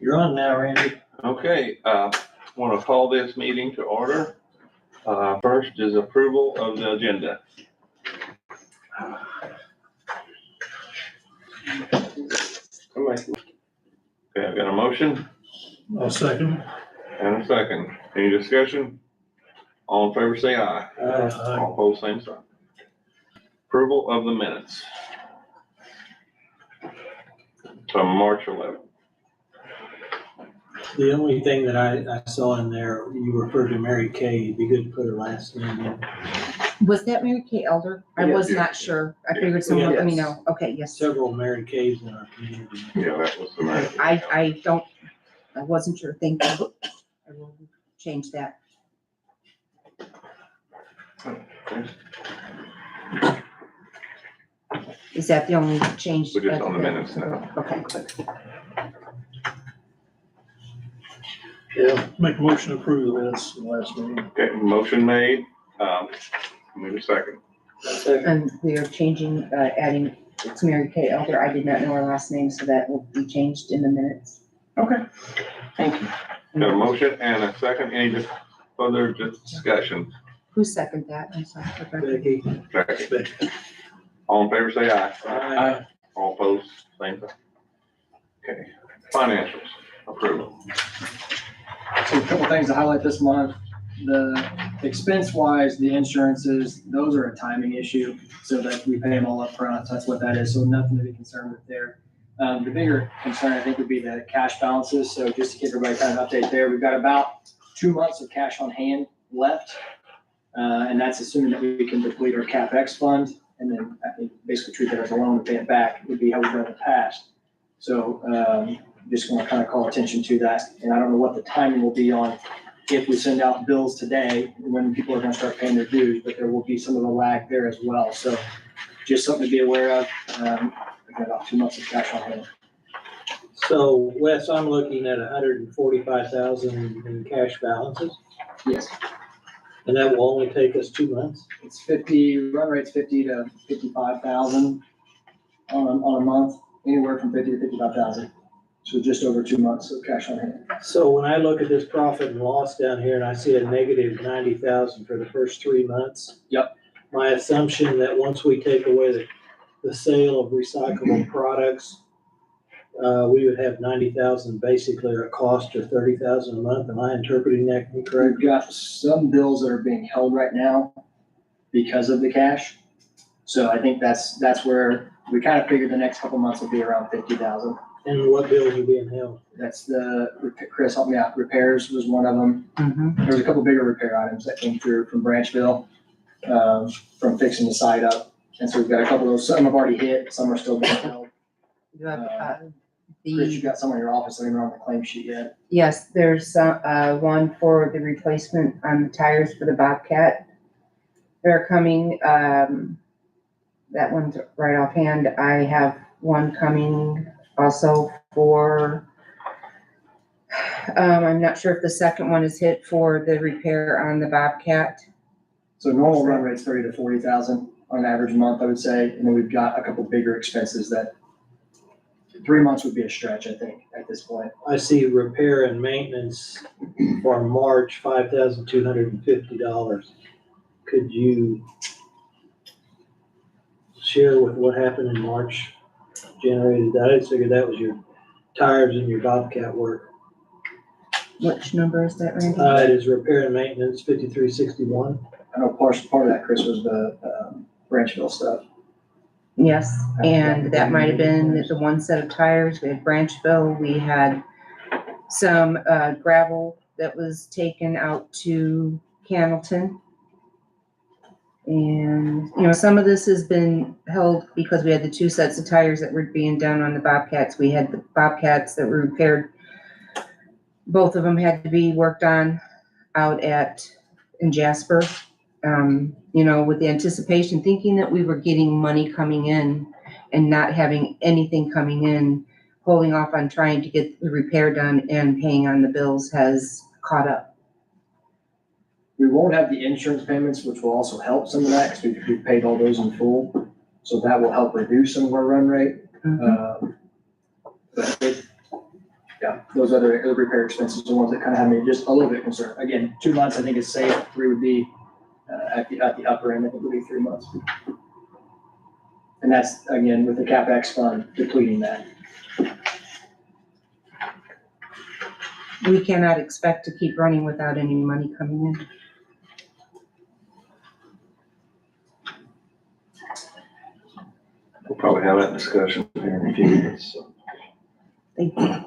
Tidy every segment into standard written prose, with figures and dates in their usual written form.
You're on now, Randy. Okay, want to call this meeting to order. First is approval of the agenda. Okay, I've got a motion I'll second. and a second. Any discussion? All in favor, say aye. Aye. All opposed, same sign. Approval of the minutes from March 11th. The only thing that I saw in there, you referred to Mary Kay. It'd be good to put her last name in. Was that Mary Kay Elder? I was Yes. not sure. I figured someone let me know. Okay, yes. Several Mary Kays in our community. Yeah, that was the night. I wasn't sure. Thank you. I will change that. Is that the only change? We're just on the minutes now. Okay. Yeah, make a motion to approve the minutes from last meeting. Okay, motion made. Need a second. And we are changing, adding, it's Mary Kay Elder. I did not know her last name, so that will be changed in the minutes. Okay. Thank you. Got a motion and a second. Any further discussion? Who seconded that? I'm sorry. Becky. Second. All in favor, say aye. Aye. All opposed, same thing. Okay, financials, approval. So a couple things to highlight this month. The expense wise, the insurances, those are a timing issue, so that we pay them all up front. That's what that is. So nothing to be concerned with there. The bigger concern, I think, would be the cash balances. So just to give everybody kind of an update there, we've got about 2 months of cash on hand left. And that's assuming that we can deplete our CapEx fund. And then I think basically treat that as a loan and pay it back would be how we've done in the past. So just want to kind of call attention to that. And I don't know what the timing will be on if we send out bills today, when people are going to start paying their dues, but there will be some of the lag there as well. So just something to be aware of. We've got about 2 months of cash on hand. So Wes, I'm looking at 145,000 in cash balances, Yes, and that will only take us 2 months. it's 50, run rate's 50 to 55,000 on a month, anywhere from 50 to 55,000. So just over 2 months of cash on hand. So when I look at this profit and loss down here and I see a negative 90,000 for the first 3 months. Yep. My assumption that once we take away the sale of recyclable products, we would have 90,000 basically our cost or 30,000 a month. Am I interpreting that correct? We've got some bills that are being held right now because of the cash. So I think that's where we kind of figured the next couple months will be around 50,000. And what bills are being held? That's Chris helped me out. Repairs was one of them. Mm-hmm. There was a couple bigger repair items that came through from Branchville, from fixing the site up. And so we've got a couple of those. Some have already hit, some are still being held. You have, Chris, you got some in your office that ain't on the claim sheet yet. yes, there's one for the replacement on the tires for the Bobcat. They're coming, that one's right offhand. I have one coming also for, I'm not sure if the second one is hit for the repair on the Bobcat. So normal run rate's 30 to 40,000 on an average month, I would say. And then we've got a couple bigger expenses that 3 months would be a stretch, I think, at this point. I see repair and maintenance for March, $5,250. Could you share with what happened in March generated that? I figured that was your tires and your Bobcat work. Which number is that, Randy? It is repair and maintenance, 5361. I know part of that, Chris, was the Branchville stuff. Yes, and that might have been the one set of tires. We had Branchville, we had some gravel that was taken out to Cannleton. And, you know, some of this has been held because we had the 2 sets of tires that were being done on the Bobcats. We had the Bobcats that were repaired. Both of them had to be worked on out in Jasper. You know, with the anticipation, thinking that we were getting money coming in and not having anything coming in, holding off on trying to get the repair done and paying on the bills has caught up. We won't have the insurance payments, which will also help some of that because we've paid all those in full. So that will help reduce some of our run rate. But Yeah, those other repair expenses are the ones that kind of have me just a little bit concerned. Again, 2 months I think is safe, 3 would be, at the upper end, I think would be 3 months. And that's, again, with the CapEx fund depleting that. We cannot expect to keep running without any money coming in. We'll probably have that discussion here in a few minutes, so. Thank you.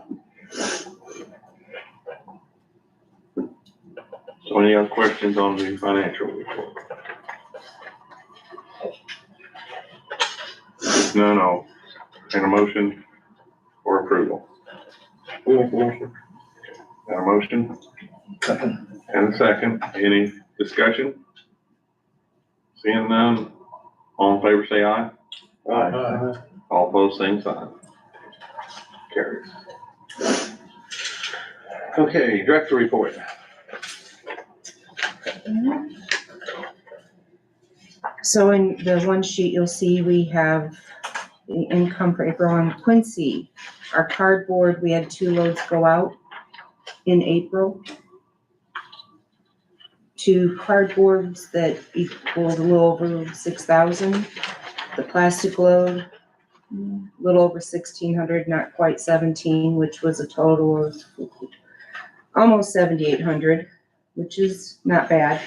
So any other questions on the financial report? If none, I'll entertain a motion for approval. Make a motion. Got a motion? Second. And a second. Any discussion? Seeing none, all in favor say aye. Aye. All opposed, same sign. Carries. Okay, director report. So in the one sheet, you'll see we have the income for April on Quincy. Our cardboard, we had 2 loads go out in April. 2 cardboards that equaled a little over 6,000. The plastic load, a little over 1,600, not quite 17, which was a total of almost 7,800, which is not bad.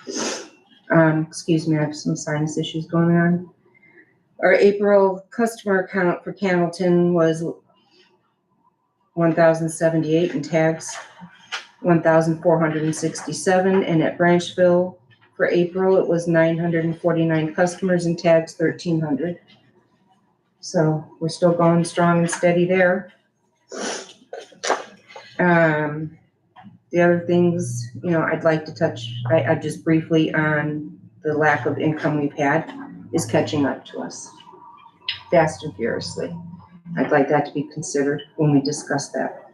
Excuse me, I have some sinus issues going on. Our April customer count for Candleton was 1,078 and tags 1,467, and at Branchville for April, it was 949 customers and tags 1,300. So we're still going strong and steady there. The other things, I'd like to touch, I just briefly on the lack of income we've had is catching up to us fast and furiously. I'd like that to be considered when we discuss that.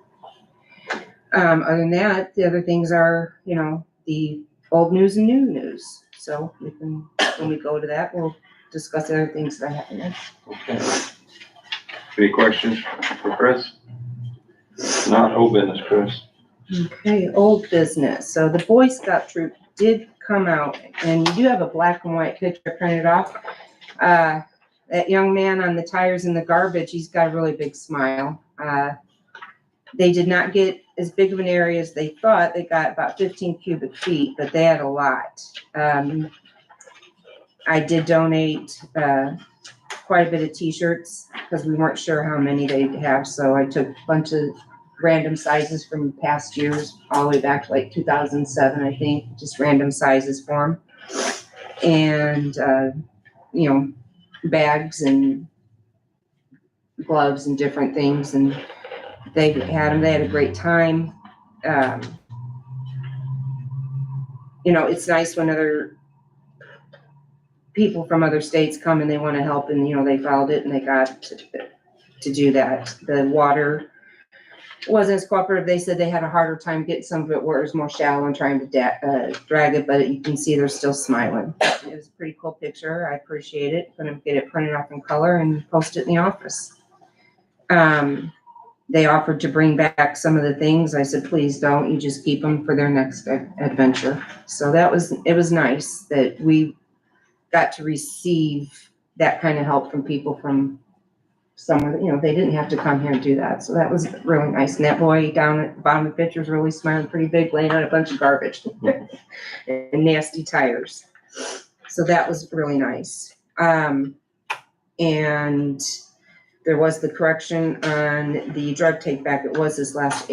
Other than that, the other things are, the old news and new news. So we can, when we go to that, we'll discuss other things that happen. Okay. Any questions for Chris? Not old business, Chris. Okay, old business. So the Boy Scout troop did come out, and you do have a black and white picture printed off. That young man on the tires in the garbage, he's got a really big smile. They did not get as big of an area as they thought. They got about 15 cubic feet, but they had a lot. I did donate quite a bit of t-shirts because we weren't sure how many they'd have. So I took a bunch of random sizes from past years, all the way back to like 2007, I think, just random sizes for them. And, bags and gloves and different things. And they had them, they had a great time. It's nice when other people from other states come and they want to help, and, they followed it and they got to do that. The water wasn't as cooperative. They said they had a harder time getting some of it where it was more shallow and trying to drag it, but you can see they're still smiling. It was a pretty cool picture. I appreciate it. Gonna get it printed off in color and post it in the office. They offered to bring back some of the things. I said, please don't, you just keep them for their next adventure. So it was nice that we got to receive that kind of help from people from somewhere, they didn't have to come here and do that. So that was really nice. And that boy down at the bottom of the picture was really smiling pretty big, laying on a bunch of garbage and nasty tires. So that was really nice. And there was the correction on the drug take back. It was this last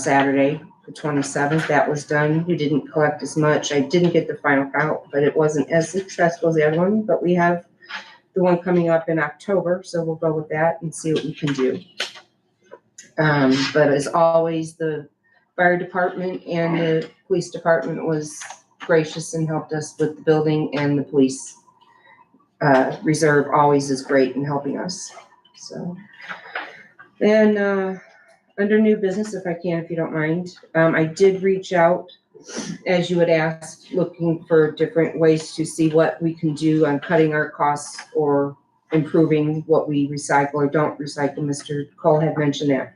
Saturday, the 27th. That was done. We didn't collect as much. I didn't get the final count, but it wasn't as successful as the other one. But we have the one coming up in October, so we'll go with that and see what we can do. But as always, the fire department and the police department was gracious and helped us with the building, and the police reserve always is great in helping us. So, and under new business, if you don't mind, I did reach out, as you had asked, looking for different ways to see what we can do on cutting our costs or improving what we recycle or don't recycle. Mr. Cole had mentioned that.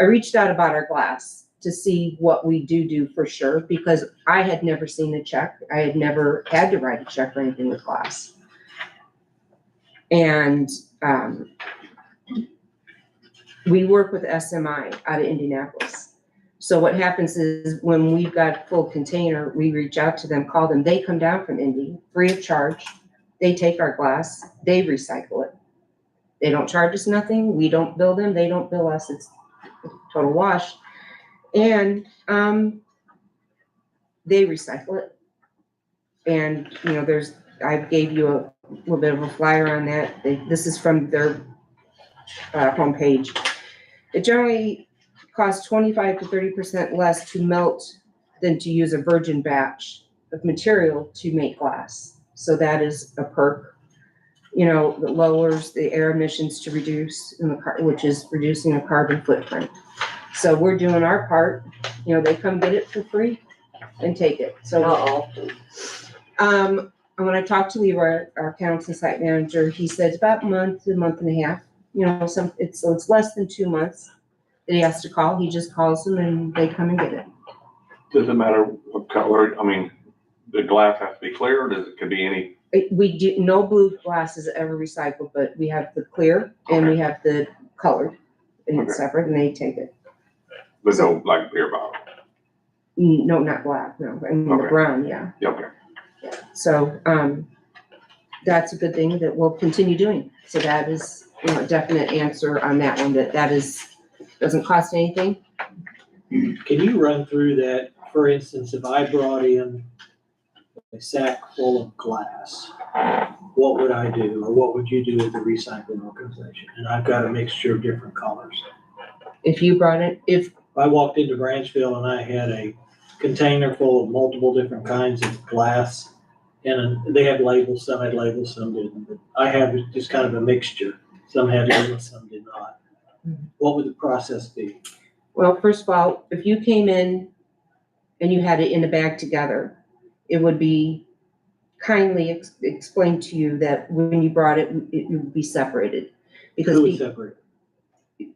I reached out about our glass to see what we do for sure, because I had never seen a check. I had never had to write a check or anything with glass. And, we work with SMI out of Indianapolis. So what happens is when we've got full container, we reach out to them, call them, they come down from Indy, free of charge. They take our glass, they recycle it. They don't charge us nothing, we don't bill them, they don't bill us, it's a total wash. And, they recycle it. And, I gave you a little bit of a flyer on that. This is from their, homepage. It generally costs 25 to 30% less to melt than to use a virgin batch of material to make glass. So that is a perk. That lowers the air emissions to reduce which is reducing a carbon footprint. So we're doing our part. They come get it for free and take it. So when I talked to our council site manager, he said it's about a month and a half. It's less than 2 months that he has to call. He just calls them and they come and get it. Does it matter what color? I mean, the glass has to be clear, or could be any? We do, no blue glass is ever recycled, but we have the clear and we have the colored, and it's separate, and they take it. But no, like beer bottle? No, not black, no, I mean the brown, yeah. Okay. So, that's a good thing that we'll continue doing. So that is, a definite answer on that one, that doesn't cost anything. Can you run through that? For instance, if I brought in a sack full of glass, what would I do? Or what would you do with the recycling organization? And I've got a mixture of different colors. If you brought it, if I walked into Branchville and I had a container full of multiple different kinds of glass, and they had labels, some had labels, some didn't. But I have just kind of a mixture. Some had labels, some did not. What would the process be? Well, first of all, if you came in and you had it in a bag together, it would be kindly explained to you that when you brought it, it would be separated. Because Who would separate?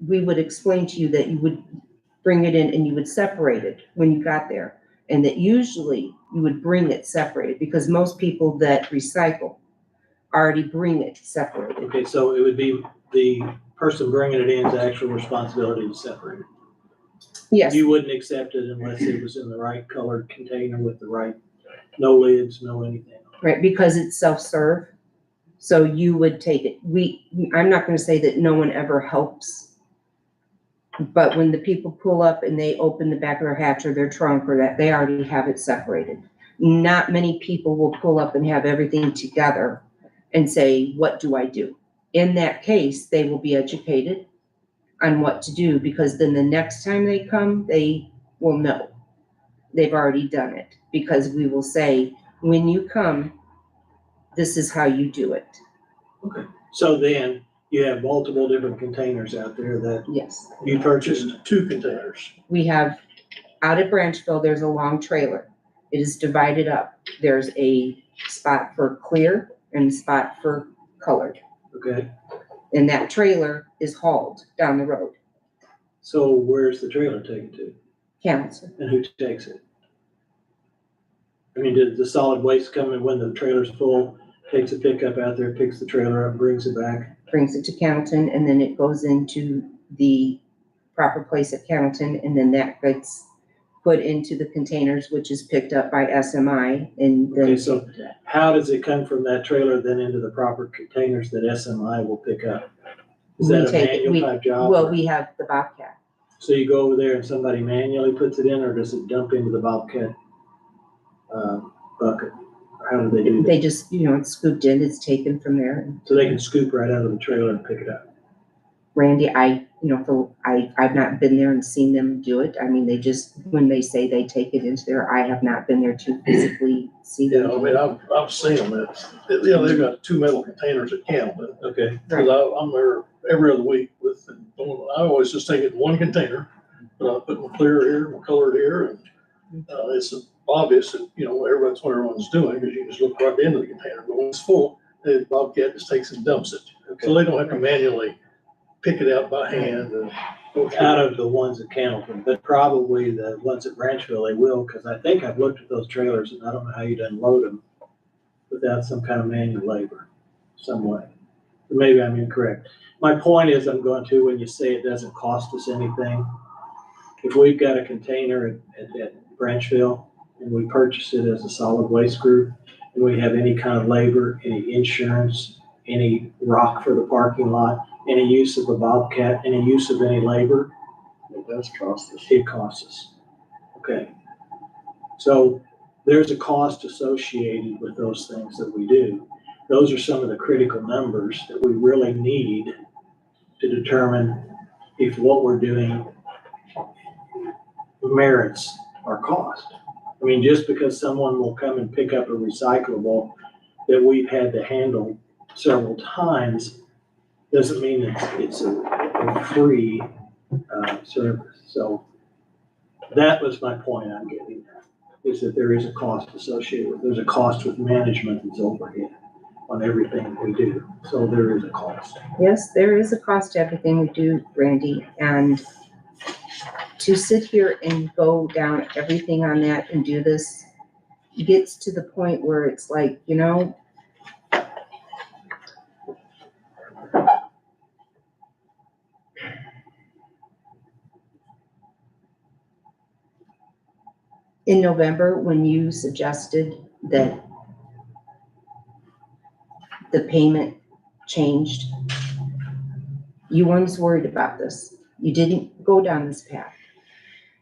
we would explain to you that you would bring it in and you would separate it when you got there. And that usually you would bring it separated, because most people that recycle already bring it separated. Okay, so it would be the person bringing it in's actual responsibility to separate it. Yes, You wouldn't accept it unless it was in the right colored container with the right, no lids, no anything. right, because it's self-serve. So you would take it. I'm not gonna say that no one ever helps. But when the people pull up and they open the back of their hatch or their trunk or that, they already have it separated. Not many people will pull up and have everything together and say, what do I do? In that case, they will be educated on what to do, because then the next time they come, they will know. They've already done it, because we will say, when you come, this is how you do it. Okay, so then you have multiple different containers out there that Yes. you purchased 2 containers. We have, out at Branchville, there's a long trailer. It is divided up. There's a spot for clear and a spot for colored. Okay, And that trailer is hauled down the road. so where's the trailer taken to? Council. And who takes it? I mean, did the solid waste come in when the trailer's full, takes a pickup out there, picks the trailer up, brings it back? Brings it to Cannleton, and then it goes into the proper place at Cannleton, and then that gets put into the containers, which is picked up by SMI, and then. Okay, so how does it come from that trailer then into the proper containers that SMI will pick up? Is that a manual type job? Well, we have the Bobcat. So you go over there and somebody manually puts it in, or does it dump into the Bobcat bucket? Or how do they do that? They just, it's scooped in, it's taken from there. So they can scoop right out of the trailer and pick it up? Randy, I've not been there and seen them do it. I mean, they just, when they say they take it into there, I have not been there to physically see them. Yeah, I mean, I've seen them. They've got 2 metal containers at Campbell. Okay, Cause I'm there every other week with, I always just take it in one container, but I put my clear here, my colored here, and, it's obvious that, everyone's what everyone's doing, because you can just look right into the container, but when it's full, the Bobcat just takes and dumps it. So they don't have to manually pick it out by hand and go through. Out of the ones at Candleton, but probably the ones at Branchville, they will, because I think I've looked at those trailers and I don't know how you'd unload them without some kind of manual labor, some way. Maybe I'm incorrect. My point is, I'm going to, when you say it doesn't cost us anything, if we've got a container at Branchville and we purchase it as a solid waste group, and we have any kind of labor, any insurance, any rock for the parking lot, any use of a Bobcat, any use of any labor, It does cost us. it costs us. Okay. So there's a cost associated with those things that we do. Those are some of the critical numbers that we really need to determine if what we're doing merits our cost. I mean, just because someone will come and pick up a recyclable that we've had to handle several times doesn't mean it's a free service. So that was my point I'm getting at, is that there is a cost associated with, there's a cost with management that's overhead on everything we do. So there is a cost. Yes, there is a cost to everything we do, Randy, and to sit here and go down everything on that and do this gets to the point where it's like, you know, in November, when you suggested that the payment changed, you weren't worried about this. You didn't go down this path.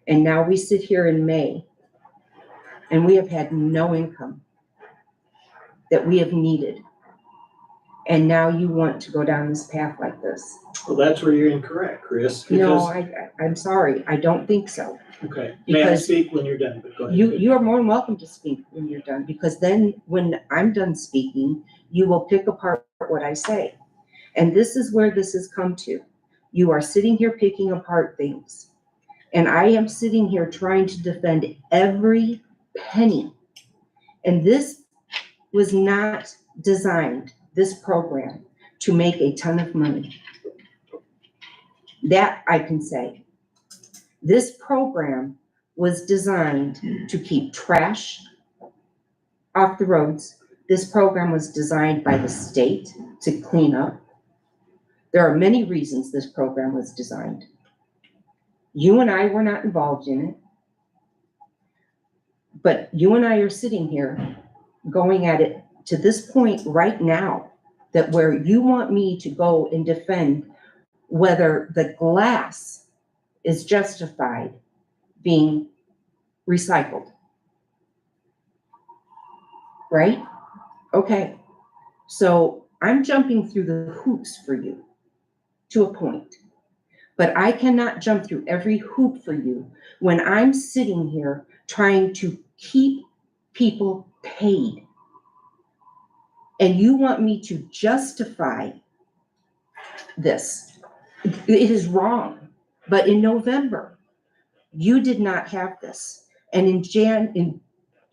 And now we sit here in May and we have had no income that we have needed. And now you want to go down this path like this. Well, that's where you're incorrect, Chris. No, because- I'm sorry. I don't think so. Okay, may I because speak when you're done? But go ahead. You are more than welcome to speak when you're done, because then when I'm done speaking, you will pick apart what I say. And this is where this has come to. You are sitting here picking apart things. And I am sitting here trying to defend every penny. And this was not designed, this program, to make a ton of money. That I can say. This program was designed to keep trash off the roads. This program was designed by the state to clean up. There are many reasons this program was designed. You and I were not involved in it. But you and I are sitting here going at it to this point right now, that where you want me to go and defend whether the glass is justified being recycled. Right? Okay. So I'm jumping through the hoops for you to a point, but I cannot jump through every hoop for you when I'm sitting here trying to keep people paid. And you want me to justify this. It is wrong. But in November, you did not have this. And in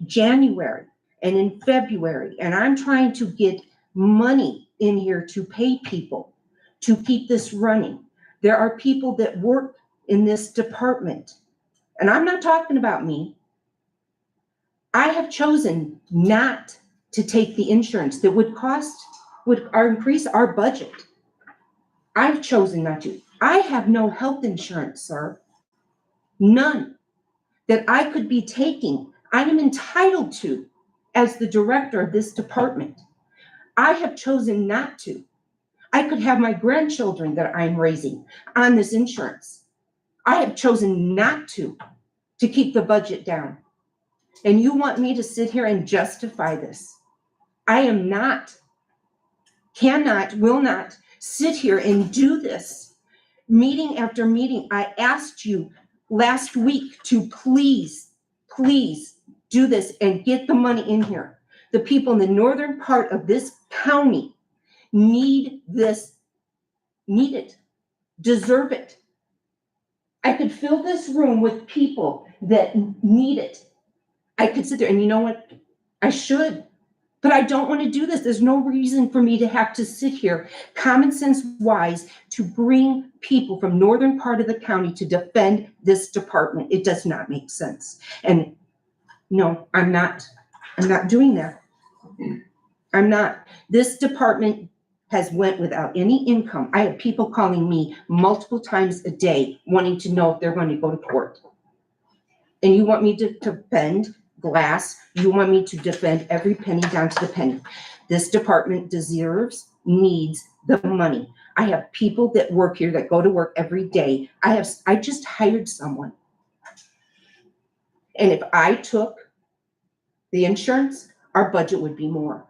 January and in February, and I'm trying to get money in here to pay people to keep this running. There are people that work in this department, and I'm not talking about me. I have chosen not to take the insurance that would increase our budget. I've chosen not to. I have no health insurance, sir. None that I could be taking. I am entitled to as the director of this department. I have chosen not to. I could have my grandchildren that I'm raising on this insurance. I have chosen not to keep the budget down. And you want me to sit here and justify this? I am not, cannot, will not sit here and do this. Meeting after meeting, I asked you last week to please do this and get the money in here. The people in the northern part of this county need this, need it, deserve it. I could fill this room with people that need it. I could sit there and you know what? I should. But I don't want to do this. There's no reason for me to have to sit here, common sense wise, to bring people from northern part of the county to defend this department. It does not make sense. And no, I'm not doing that. I'm not. This department has went without any income. I have people calling me multiple times a day wanting to know if they're going to go to court. And you want me to defend glass? You want me to defend every penny down to the penny? This department deserves, needs the money. I have people that work here that go to work every day. I just hired someone. And if I took the insurance, our budget would be more.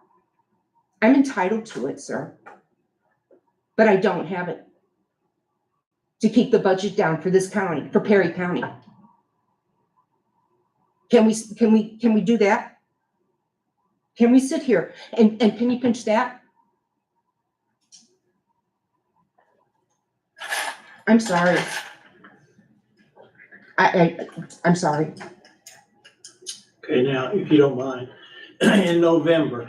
I'm entitled to it, sir. But I don't have it to keep the budget down for this county, for Perry County. Can we do that? Can we sit here and penny pinch that? I'm sorry. I'm sorry. Okay, now, if you don't mind, in November,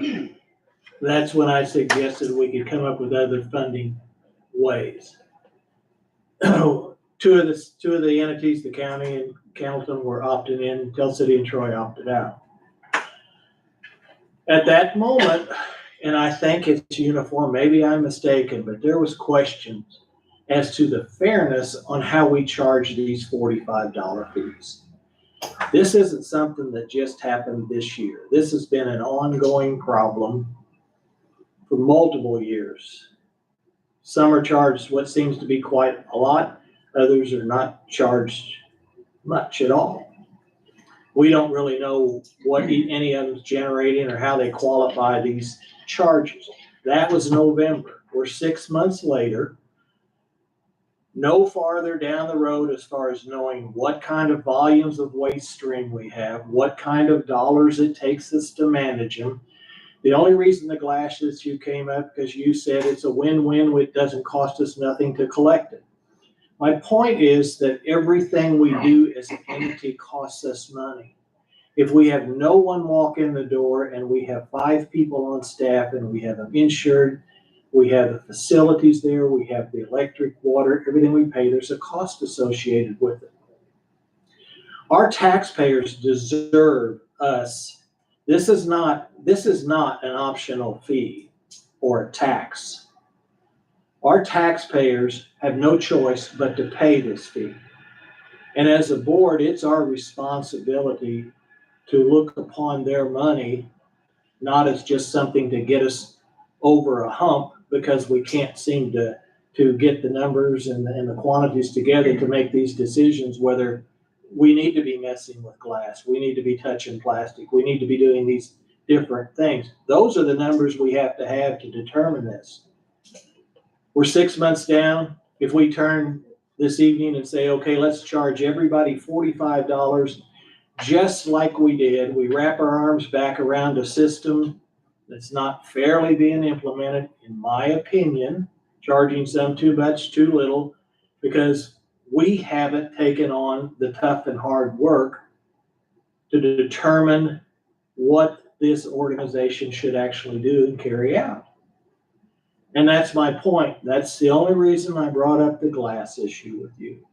that's when I suggested we could come up with other funding ways. Two of the entities, the county and Hamilton, were opting in, Tell City and Troy opted out. At that moment, and I think it's uniform, maybe I'm mistaken, but there was questions as to the fairness on how we charge these $45 fees. This isn't something that just happened this year. This has been an ongoing problem for multiple years. Some are charged what seems to be quite a lot. Others are not charged much at all. We don't really know what any of them's generating or how they qualify these charges. That was November. We're 6 months later, no farther down the road as far as knowing what kind of volumes of waste stream we have, what kind of dollars it takes us to manage them. The only reason the glass issue came up because you said it's a win-win, it doesn't cost us nothing to collect it. My point is that everything we do as an entity costs us money. If we have no one walk in the door and we have 5 people on staff and we have them insured, we have the facilities there, we have the electric, water, everything we pay, there's a cost associated with it. Our taxpayers deserve us. This is not an optional fee or a tax. Our taxpayers have no choice but to pay this fee. And as a board, it's our responsibility to look upon their money not as just something to get us over a hump because we can't seem to get the numbers and the quantities together to make these decisions, whether we need to be messing with glass, we need to be touching plastic, we need to be doing these different things. Those are the numbers we have to determine this. We're 6 months down. If we turn this evening and say, okay, let's charge everybody $45, just like we did, we wrap our arms back around a system that's not fairly being implemented, in my opinion, charging some too much, too little, because we haven't taken on the tough and hard work to determine what this organization should actually do and carry out. And that's my point. That's the only reason I brought up the glass issue with you.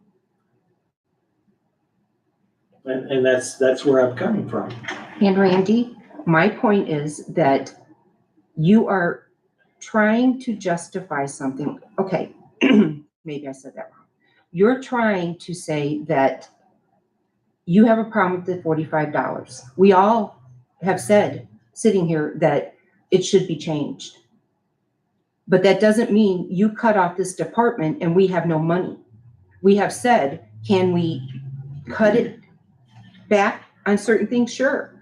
And that's where I'm coming from. And Randy, my point is that you are trying to justify something. Okay, maybe I said that wrong. You're trying to say that you have a problem with the $45. We all have said, sitting here, that it should be changed. But that doesn't mean you cut off this department and we have no money. We have said, can we cut it back on certain things? Sure.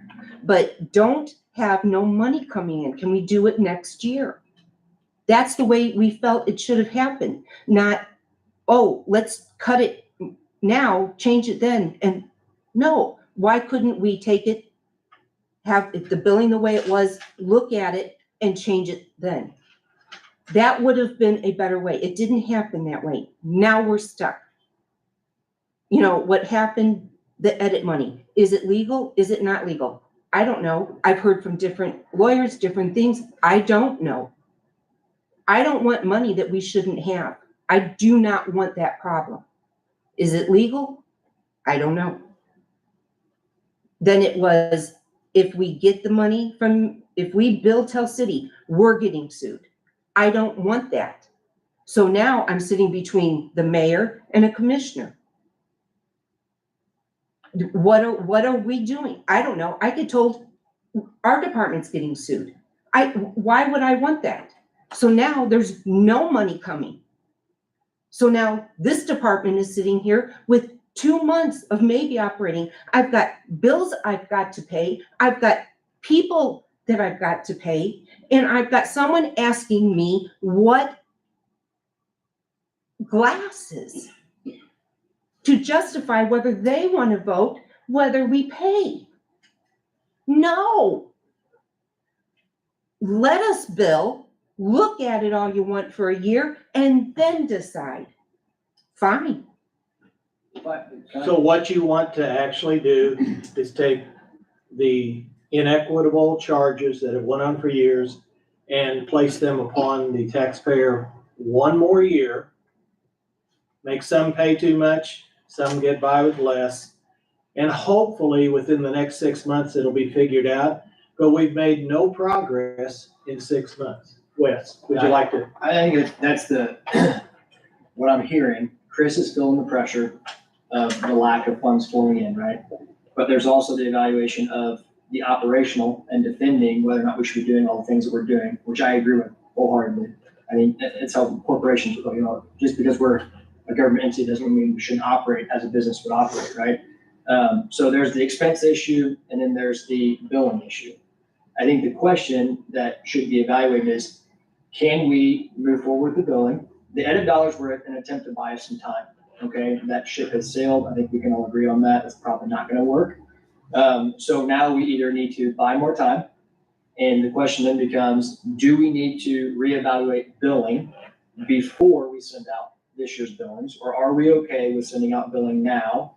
But don't have no money coming in. Can we do it next year? That's the way we felt it should have happened. Not, oh, let's cut it now, change it then. And no, why couldn't we take it, have the billing the way it was, look at it and change it then? That would have been a better way. It didn't happen that way. Now we're stuck. You know, what happened, the edit money, is it legal? Is it not legal? I don't know. I've heard from different lawyers, different things. I don't know. I don't want money that we shouldn't have. I do not want that problem. Is it legal? I don't know. Then it was, if we get the money if we bill Tell City, we're getting sued. I don't want that. So now I'm sitting between the mayor and a commissioner. What are we doing? I don't know. I get told our department's getting sued. Why would I want that? So now there's no money coming. So now this department is sitting here with 2 months of maybe operating. I've got bills I've got to pay. I've got people that I've got to pay. And I've got someone asking me what glasses to justify whether they want to vote, whether we pay. No. Let us bill, look at it all you want for a year, and then decide. Fine. So what you want to actually do is take the inequitable charges that have went on for years and place them upon the taxpayer one more year. Make some pay too much, some get by with less, and hopefully within the next 6 months, it'll be figured out. But we've made no progress in 6 months. Wes, would you like to? I think that's what I'm hearing. Chris is feeling the pressure of the lack of funds flowing in, right? But there's also the evaluation of the operational and defending whether or not we should be doing all the things that we're doing, which I agree with wholeheartedly. I mean, it's how corporations, just because we're a government entity doesn't mean we shouldn't operate as a business would operate, right? So there's the expense issue, and then there's the billing issue. I think the question that should be evaluated is, can we move forward with the billing? The edit dollars were an attempt to buy us some time, okay? That ship has sailed. I think we can all agree on that. It's probably not gonna work. So now we either need to buy more time, and the question then becomes, do we need to reevaluate billing before we send out this year's billings, or are we okay with sending out billing now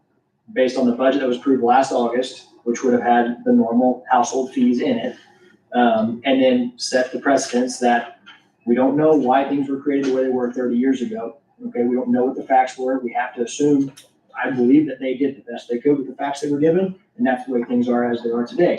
based on the budget that was approved last August, which would have had the normal household fees in it, and then set the precedence that we don't know why things were created the way they were 30 years ago. Okay, we don't know what the facts were. We have to assume, I believe that they did the best they could with the facts they were given, and that's the way things are as they are today.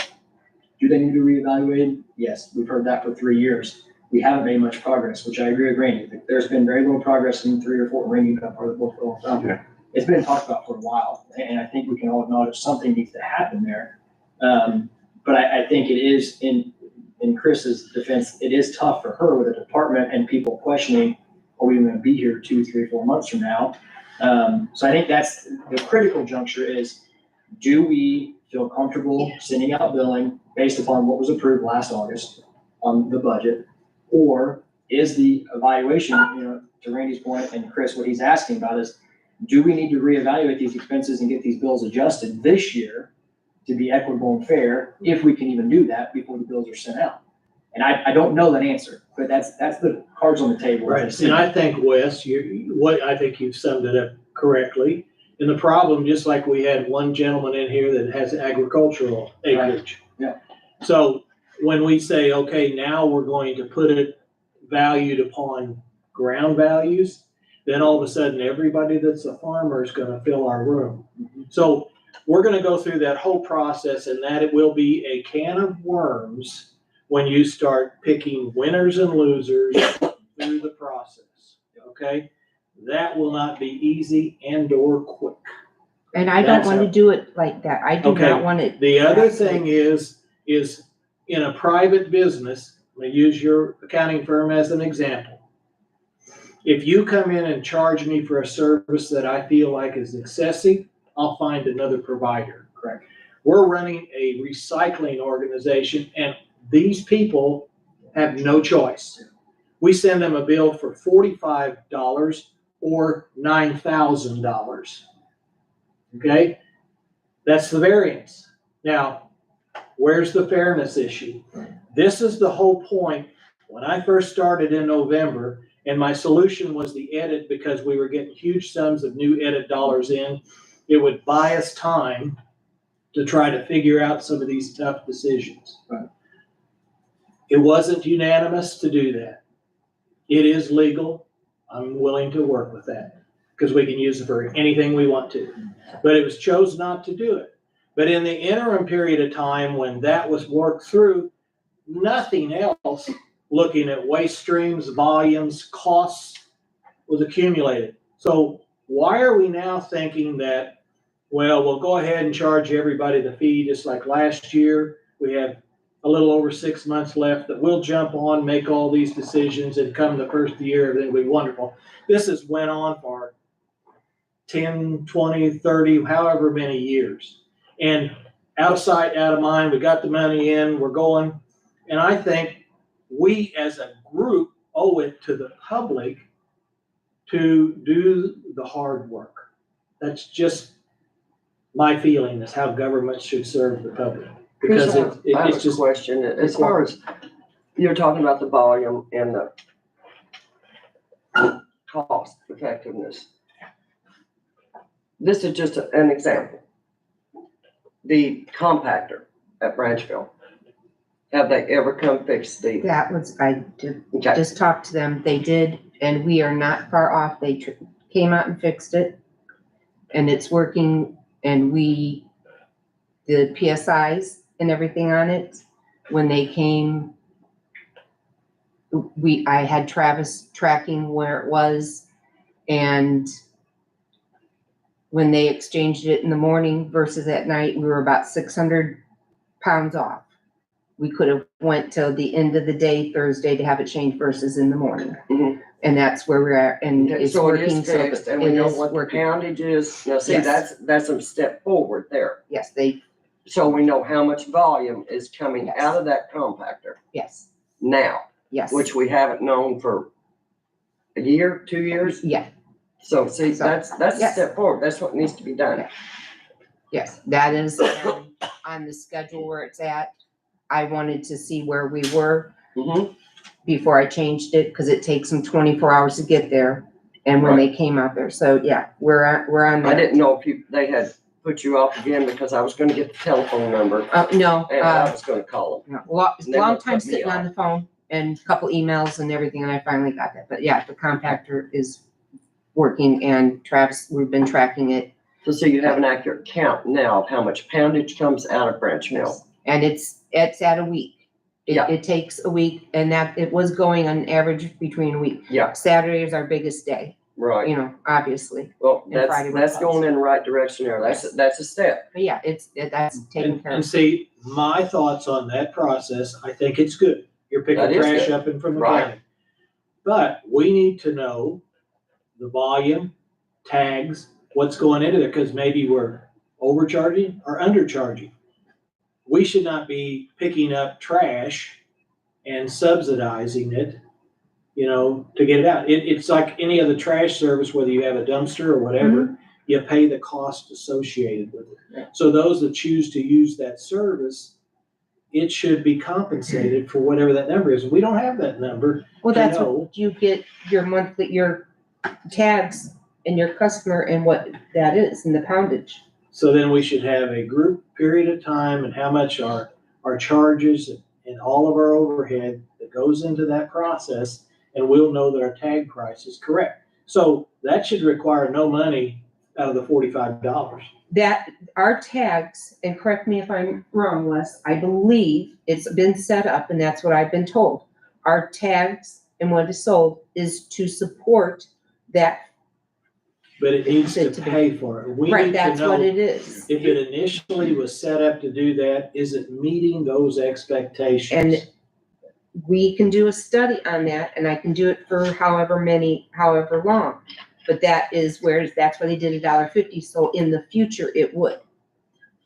Do they need to be reevaluated? Yes, we've heard that for 3 years. We haven't made much progress, which I agree with Randy. There's been very little progress in 3 or 4 ringing up for the book for a long time. Yeah. It's been talked about for a while, and I think we can all acknowledge something needs to happen there. But I think it is, in Chris's defense, it is tough for her with a department and people questioning, are we even gonna be here 2, 3, 4 months from now? So I think that's the critical juncture is, do we feel comfortable sending out billing based upon what was approved last August on the budget? Or is the evaluation, to Randy's point and Chris, what he's asking about is, do we need to reevaluate these expenses and get these bills adjusted this year to be equitable and fair, if we can even do that before the bills are sent out? And I don't know that answer, but that's the cards on the table. Right, and I think, Wes, I think you've summed it up correctly. And the problem, just like we had one gentleman in here that has agricultural acreage. Yeah. So when we say, okay, now we're going to put it valued upon ground values, then all of a sudden, everybody that's a farmer is gonna fill our room. So we're gonna go through that whole process, and that it will be a can of worms when you start picking winners and losers through the process, okay? That will not be easy and/or quick. And I don't want to do it like that. I do Okay. not want it. The other thing is in a private business, I'm gonna use your accounting firm as an example. If you come in and charge me for a service that I feel like is excessive, I'll find another provider. Correct. We're running a recycling organization, and these people have no choice. We send them a bill for $45 or $9,000. Okay? That's the variance. Now, where's the fairness issue? This is the whole point. When I first started in November, and my solution was the edit, because we were getting huge sums of new edit dollars in, it would buy us time to try to figure out some of these tough decisions. Right. It wasn't unanimous to do that. It is legal. I'm willing to work with that because we can use it for anything we want to. But it was chose not to do it. But in the interim period of time when that was worked through, nothing else, looking at waste streams, volumes, costs, was accumulated. So why are we now thinking that, well, we'll go ahead and charge everybody the fee just like last year? We have a little over 6 months left that we'll jump on, make all these decisions, and come the first year, it'll be wonderful. This has went on for 10, 20, 30, however many years. And out of sight, out of mind, we got the money in, we're going. And I think we as a group owe it to the public to do the hard work. That's just my feeling is how government should serve the public. Because I have it's a just, question, as far as, you're talking about the volume and the cost effectiveness. This is just an example. The compactor at Branchville, have they ever come fix the, That was, I did okay, just talked to them, they did, and we are not far off, they came out and fixed it. And it's working, and the PSIs and everything on it, when they came, I had Travis tracking where it was, and when they exchanged it in the morning versus at night, we were about 600 pounds off. We could have went till the end of the day, Thursday, to have it changed versus in the morning. Mhm. And that's where we're at, and okay, it's so it working. is fixed, and we know what the working. poundage is, now see, Yes. that's a step forward there. Yes, they, So we know how much volume is coming Yes. out of that compactor yes, now, yes. which we haven't known for a year, 2 years. Yeah, So see, So, that's a yes. step forward. That's what needs to be done. Yeah. yes, that is on the schedule where it's at. I wanted to see where we were Mhm. before I changed it, because it takes them 24 hours to get there. And when they came out there, so yeah, we're on I that. didn't know if they had put you off again because I was gonna get the telephone number No, and I was gonna call them. no, And they long won't time cut me sitting on off. the phone and a couple emails and everything, and I finally got that. But yeah, the compactor is working, and Travis, we've been tracking it. So you have an accurate count now of how much poundage comes out of Branch Mill. And it's at a week. Yeah. It takes a week, and that, it was going on average between a week. Yeah. Saturday is our biggest day, Right. obviously. Well, And Friday was that's going closed. in the right direction there. That's a step. But yeah, that's taken care and of. see, my thoughts on that process, I think it's good. You're picking That is trash good. up and from the Right. county. But we need to know the volume, tags, what's going into there, because maybe we're overcharging or undercharging. We should not be picking up trash and subsidizing it, to get it out. It's like any other trash service, whether you have a dumpster or whatever, you pay the cost associated with it. So those that choose to use that service, it should be compensated for whatever that number is. We don't have that number. Well, that's know. what you get your monthly, your tags and your customer and what that is and the poundage. So then we should have a group period of time and how much our charges and all of our overhead that goes into that process, and we'll know that our tag price is correct. So that should require no money out of the $45. That, our tags, and correct me if I'm wrong, Les, I believe it's been set up, and that's what I've been told. Our tags and what is sold is to support that. But it needs to To be- pay for it. We Right, need to that's what know it is. if it initially was set up to do that, is it meeting those expectations? And we can do a study on that, and I can do it for however long. But that's why they did $1.50, so in the future it would.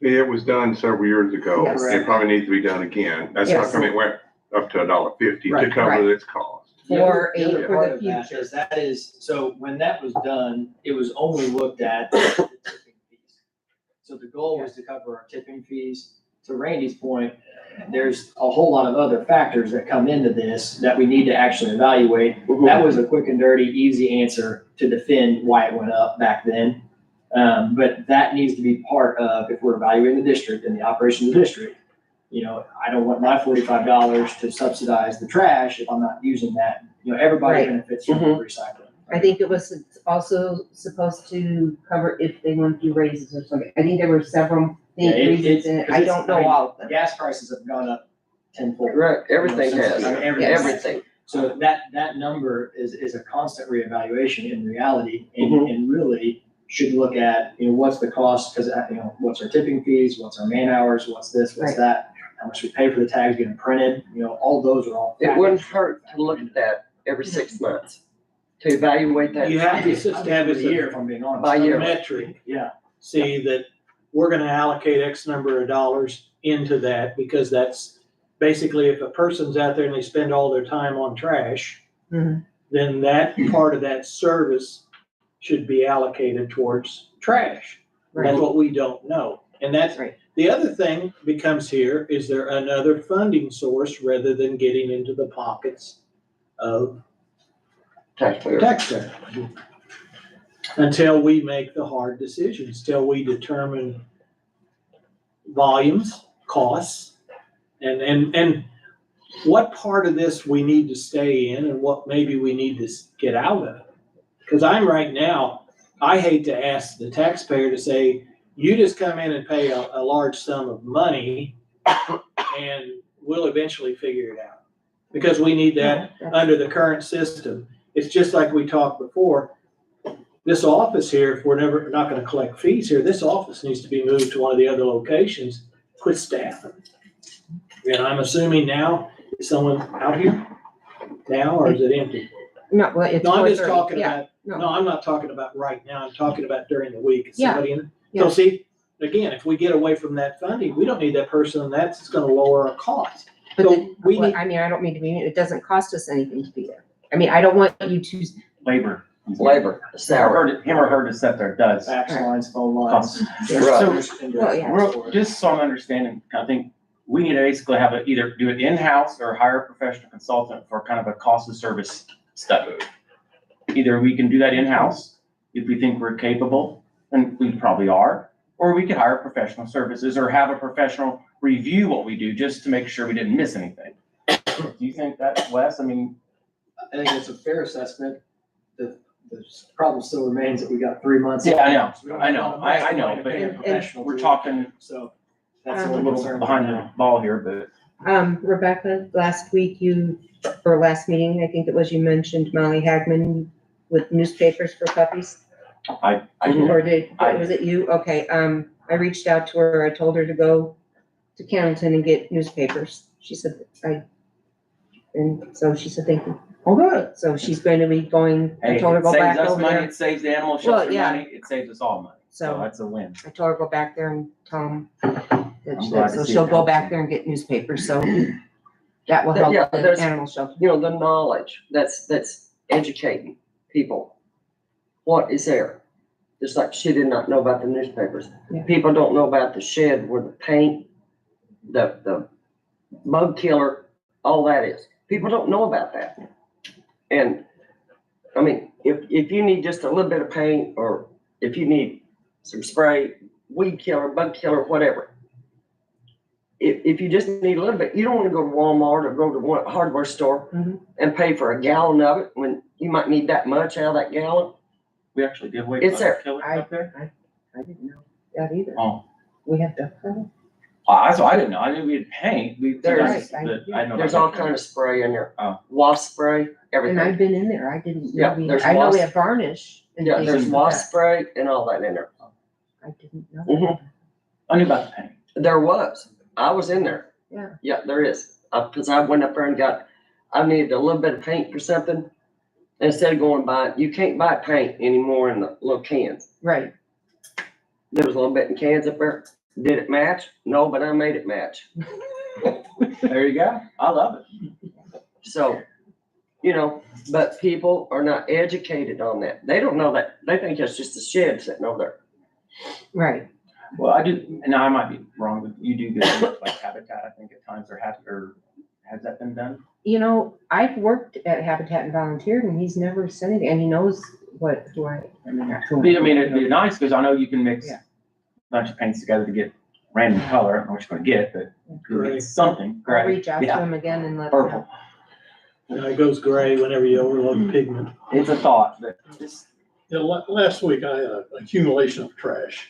It was done several years ago. Yes. It probably needs to be done again. That's how Yes. come it went up to $1.50 to Right, cover its cost. For The other for part the of that future. is that is, so when that was done, it was only looked at the tipping fees. So the goal was to cover our tipping fees. To Randy's point, there's a whole lot of other factors that come into this that we need to actually evaluate. That was a quick and dirty, easy answer to defend why it went up back then. But that needs to be part of, if we're evaluating the district and the operation of the district, I don't want my $45 to subsidize the trash if I'm not using that. Everybody Right. benefits from Mhm. recycling. I think it was also supposed to cover if they want to do raises or something. I think there were several Yeah, reasons in it. I don't know all of them. Gas prices have gone up tenfold. Right, everything has, I mean, Yes. everything. So that number is a constant reevaluation in reality, Mhm. and really should look at, what's the cost, because, what's our tipping fees, what's our man hours, what's this, what's Right. that, how much we pay for the tags getting printed, all those are all. It wouldn't hurt to look at that every 6 months, to evaluate that. You have to Every establish year, a if I'm being honest. By year. metric, Yeah, see that we're gonna allocate X number of dollars into that, because that's basically if a person's out there and they spend all their time on trash, Mhm. then that part of that service should be allocated towards trash. That's Right. what we don't know. And that's, Right. the other thing becomes here, is there another funding source rather than getting into the pockets of Taxpayer. taxpayers? Until we make the hard decisions, till we determine volumes, costs, and what part of this we need to stay in and what maybe we need to get out of. Because I'm right now, I hate to ask the taxpayer to say, you just come in and pay a large sum of money and we'll eventually figure it out. Because we need that under the current system. It's just like we talked before. This office here, if we're not gonna collect fees here, this office needs to be moved to one of the other locations, quit staffing. And I'm assuming now, is someone out here now, or is it empty? No, well, it's No, I'm just 4:30. talking Yeah, about, no. no, I'm not talking about right now, I'm talking about during the week. Is Yeah, somebody in? yeah. So see, again, if we get away from that funding, we don't need that person, and that's gonna lower our costs. But So we need, I mean, I don't mean to be, it doesn't cost us anything to be there. I mean, I don't want you to, Labor. Labor, salary. Him or her to sit there does. fax lines, phone lines. Costs. There's So, indirect Well, yeah. costs for it. just so I'm understanding, I think we need to basically have it either do it in-house or hire a professional consultant for kind of a cost of service study. Either we can do that in-house if we think we're capable, and we probably are, or we could hire professional services or have a professional review what we do just to make sure we didn't miss anything. Do you think that, Wes? I mean, I think it's a fair assessment. The problem still remains that we got 3 months. Yeah, I know. So we don't I have know. a lot of I money know, to but pay a and professional we're to- talking So that's Um, the a only little concern behind right the now. ball here, but Rebecca, last week or last meeting, I think it was, you mentioned Molly Hagman with newspapers for puppies. I Or I was it you? Okay, I reached out to her, I told her to go to Carrollton and get newspapers. She said, and so she said, thank you. Oh, good. So she's going to be going, I Hey, told her it to go saves back us over money, there. it saves the animal Well, shelter yeah. money, it saves us all money. So So that's a win. I told her to go back there and tell them I'm glad to so see she'll it go helps back them. there and get newspapers, so that will Yeah, help the there's- animal shelter. The knowledge, that's educating people. What is there? Just like she did not know about the newspapers. Yeah. People don't know about the shed where the paint, the bug killer, all that is. People don't know about that. And, I mean, if you need just a little bit of paint, or if you need some spray, weed killer, bug killer, whatever. If you just need a little bit, you don't wanna go to Walmart or go to one hardware store Mhm. and pay for a gallon of it when you might need that much out of that gallon. We actually give away It's there. killer up there? I didn't know that either. Oh, We have to, oh, I didn't know. I knew we had paint. There's- but I didn't know There's about all that. kind of spray in there. Oh. Wasp spray, and everything. I've been in there, I didn't Yeah, know we, there's I know we wasp- have varnish. and Yeah, things there's like wasp that. spray and all that in there. I didn't know. Mhm. I knew about the paint. There was. I was in there. Yeah. Yeah, there is. Cause I went up there and I needed a little bit of paint for something. Instead of going by, you can't buy paint anymore in the little cans. Right, There was a little bit in cans up there. Did it match? No, but I made it match. There you go. I love it. So, but people are not educated on that. They don't know that. They think it's just a shed sitting over there. right. Well, I do, and I might be wrong, but you do good work like Habitat, I think at times, or has that been done? I've worked at Habitat and volunteered, and he's never said anything, and he knows What, who I? I mean, it'd be nice, because I know you can mix Yeah. a bunch of paints together to get random color. I don't know what you're gonna get, but you Gray. get something, I'll right? reach out to Yeah, him again and let him know. purple. It goes gray whenever you overload the pigment. It's a thought, but just, You know, last week I had an accumulation of trash.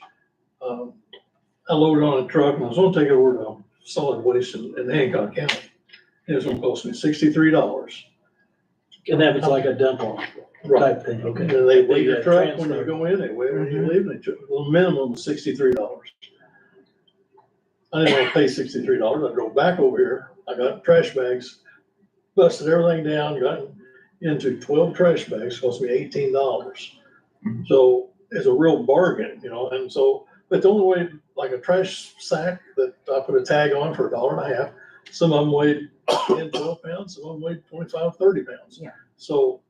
I loaded on a truck and I was gonna take it over to solid waste in Hancock County. It was gonna cost me $63. And that was like a dump off type thing, And okay? then they weigh your Yeah, truck when transfer. you go in, they weigh when you leave, and they took the minimum was $63. I didn't want to pay $63. I drove back over here. I got trash bags, busted everything down, got into 12 trash bags, cost me $18. So it's a real bargain, you know, and so, but the only way, like a trash sack that I put a tag on for $1.50, some of them weighed 10, 12 pounds, some of them weighed 25, 30 pounds. Yeah. So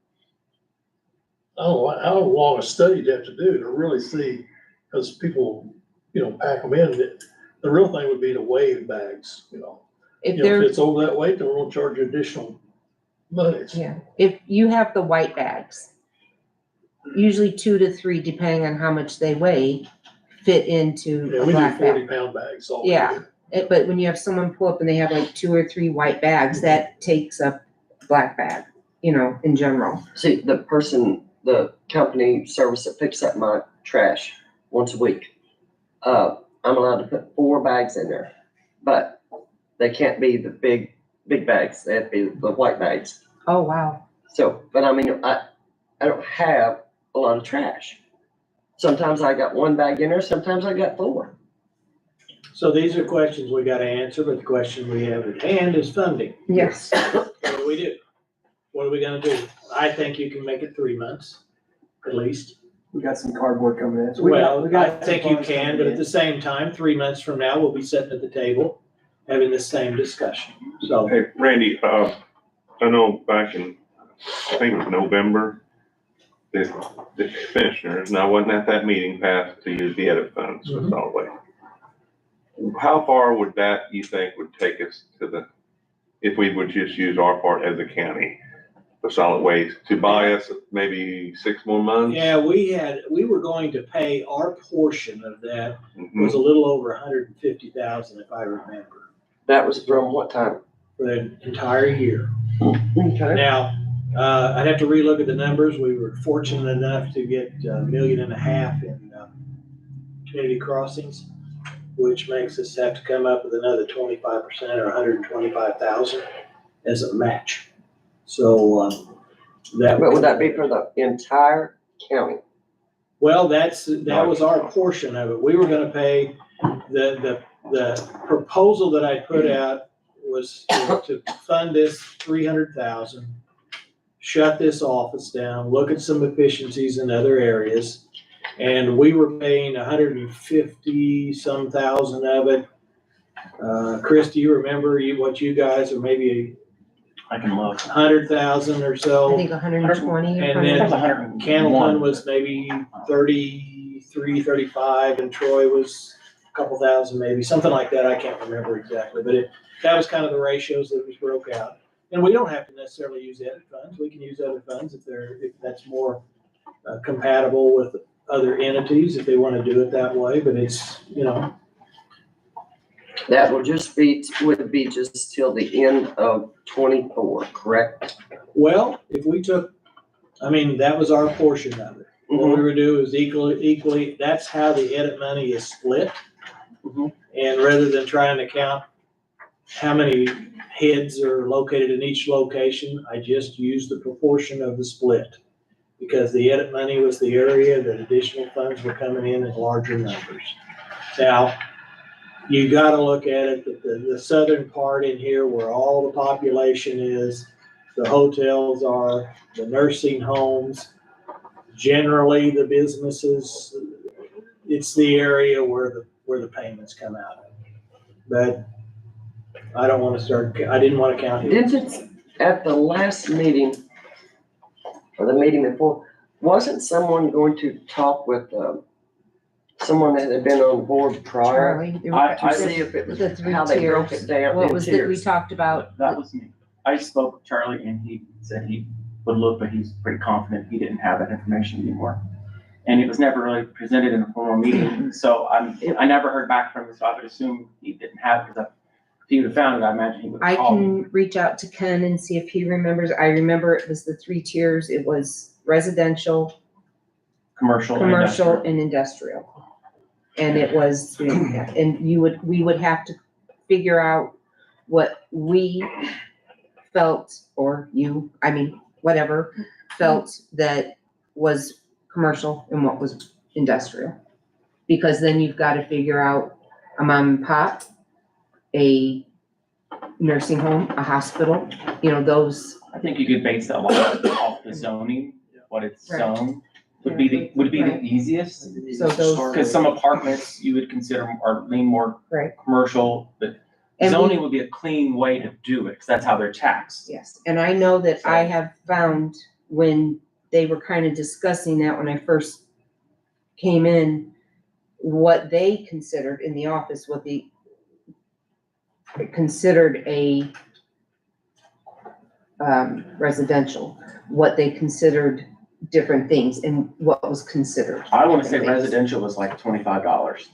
I don't know how long a study you have to do to really see, because people, you know, pack them in. The real thing would be to weigh the bags, you know. If You know, if they're, it's over that weight, then we're gonna charge you additional money. yeah, if you have the white bags, usually 2 to 3, depending on how much they weigh, fit into Yeah, a we do black bag. 40-pound bags all Yeah. together. But when you have someone pull up and they have like 2 or 3 white bags, that takes up black bag, you know, in general. See, the company service that picks up my trash once a week, I'm allowed to put 4 bags in there, but they can't be the big bags. They have to be the white bags. Oh, wow. So, but I mean, I don't have a lot of trash. Sometimes I got 1 bag in there, sometimes I got 4. So these are questions we gotta answer, but the question we have at hand is funding. Yes. What do we do? What are we gonna do? I think you can make it 3 months, at least. We got some cardboard coming in. So we Well, got I think you can, but at the same time, 3 months from now, we'll be sitting at the table having the same discussion. So, Hey, Randy, I know back in, I think it was November, the commissioners, and I wasn't at that meeting, passed to use the edit funds for solid waste. How far would that, you think, would take us if we would just use our part as a county for solid waste, to buy us maybe 6 more months? yeah, we were going to pay our portion of that Mhm. was a little over 150,000, if I remember, That was from what time? for the entire year. Okay. Now, I'd have to relook at the numbers. We were fortunate enough to get $1.5 million in community crossings, which makes us have to come up with another 25% or 125,000 as a match. So, But would that be for the entire county? well, that was our portion of it. We were gonna pay, the proposal that I put out was to fund this 300,000, shut this office down, look at some efficiencies in other areas. And we were paying 150 some thousand of it. Chris, do you remember what you guys, or maybe I can look. 100,000 or I so? think 120 or And something. then That was 101. Candleton was maybe 33, 35, and Troy was a couple thousand, maybe, something like that. I can't remember exactly, but that was kind of the ratios that was broke out. And we don't have to necessarily use edit funds. We can use other funds if that's more compatible with other entities, if they want to do it that way, but it's, you know. That would be just till the end of 24, correct? Well, if we took, I mean, that was our portion of it. What we would do is equally, that's how the edit money is split. Mhm. And rather than trying to count how many heads are located in each location, I just used the proportion of the split. Because the edit money was the area that additional funds were coming in larger numbers. Now, you gotta look at it, the southern part in here where all the population is, the hotels are, the nursing homes, generally the businesses, it's the area where the payments come out of. But I don't wanna I didn't wanna count it. Didn't it, at the last meeting, or the meeting before, wasn't someone going to talk with, someone that had been on board prior? Charlie. To see if it was, The 3 how they broke tiers. it down What in was that we tiers? talked about? That was me. I spoke with Charlie and he said he would look, but he's pretty confident he didn't have that information anymore. And it was never really presented in a formal meeting, so I never heard back from him, so I would assume he didn't have it, because if he would have found it, I imagine he would I have called me. can reach out to Ken and see if he remembers. I remember it was the 3 tiers. It was residential, Commercial and commercial, industrial. and industrial. And it was, and we would have to figure out what we felt, or you, I mean, whatever, felt that was commercial and what was industrial. Because then you've got to figure out a mom and pop, a nursing home, a hospital, those. I think you could base that a lot off the zoning, what it's Right. zoned, would be the easiest. So those, Because some apartments you would consider are lean more right. commercial, but And zoning would be a clean way to do it, because that's how they're taxed. Yes, and I know that I have found when they were kind of discussing that when I first came in, what they considered in the office, what they considered a residential, what they considered different things and what was considered. I want to say different things. residential was like $25.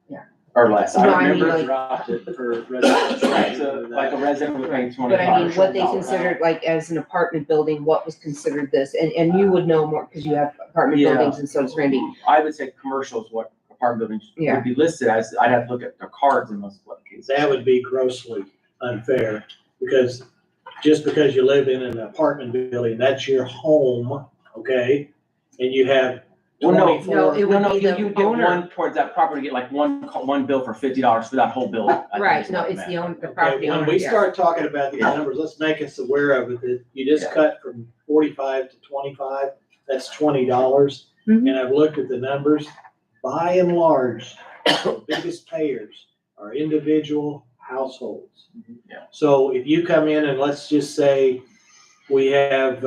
Yeah. Or less. No, I I mean, remember like- Dropped it for residential. Right, so like a resident would pay $25. But I mean, what they $1. considered, like, as an apartment building, what was considered this, and you would know more, because you have apartment Yeah. buildings, and so does Randy. I would say commercial is what apartment buildings Yeah. would be listed as. I'd have to look at the cards in most cases. That would be grossly unfair, because just because you live in an apartment building, that's your home, okay? And you have Well, no, 24. No, it would No, be you the get owner. one towards that property, get like one bill for $50 for that whole building. I think Right, is no, what it it's meant. the owner, the Okay, property owner, when we yeah. start talking about these numbers, let's make us aware of it, that you just Yeah. cut from 45 to 25, that's $20. Mhm. And I've looked at the numbers, by and large, the biggest payers are individual households. Yeah. So if you come in and let's just say we have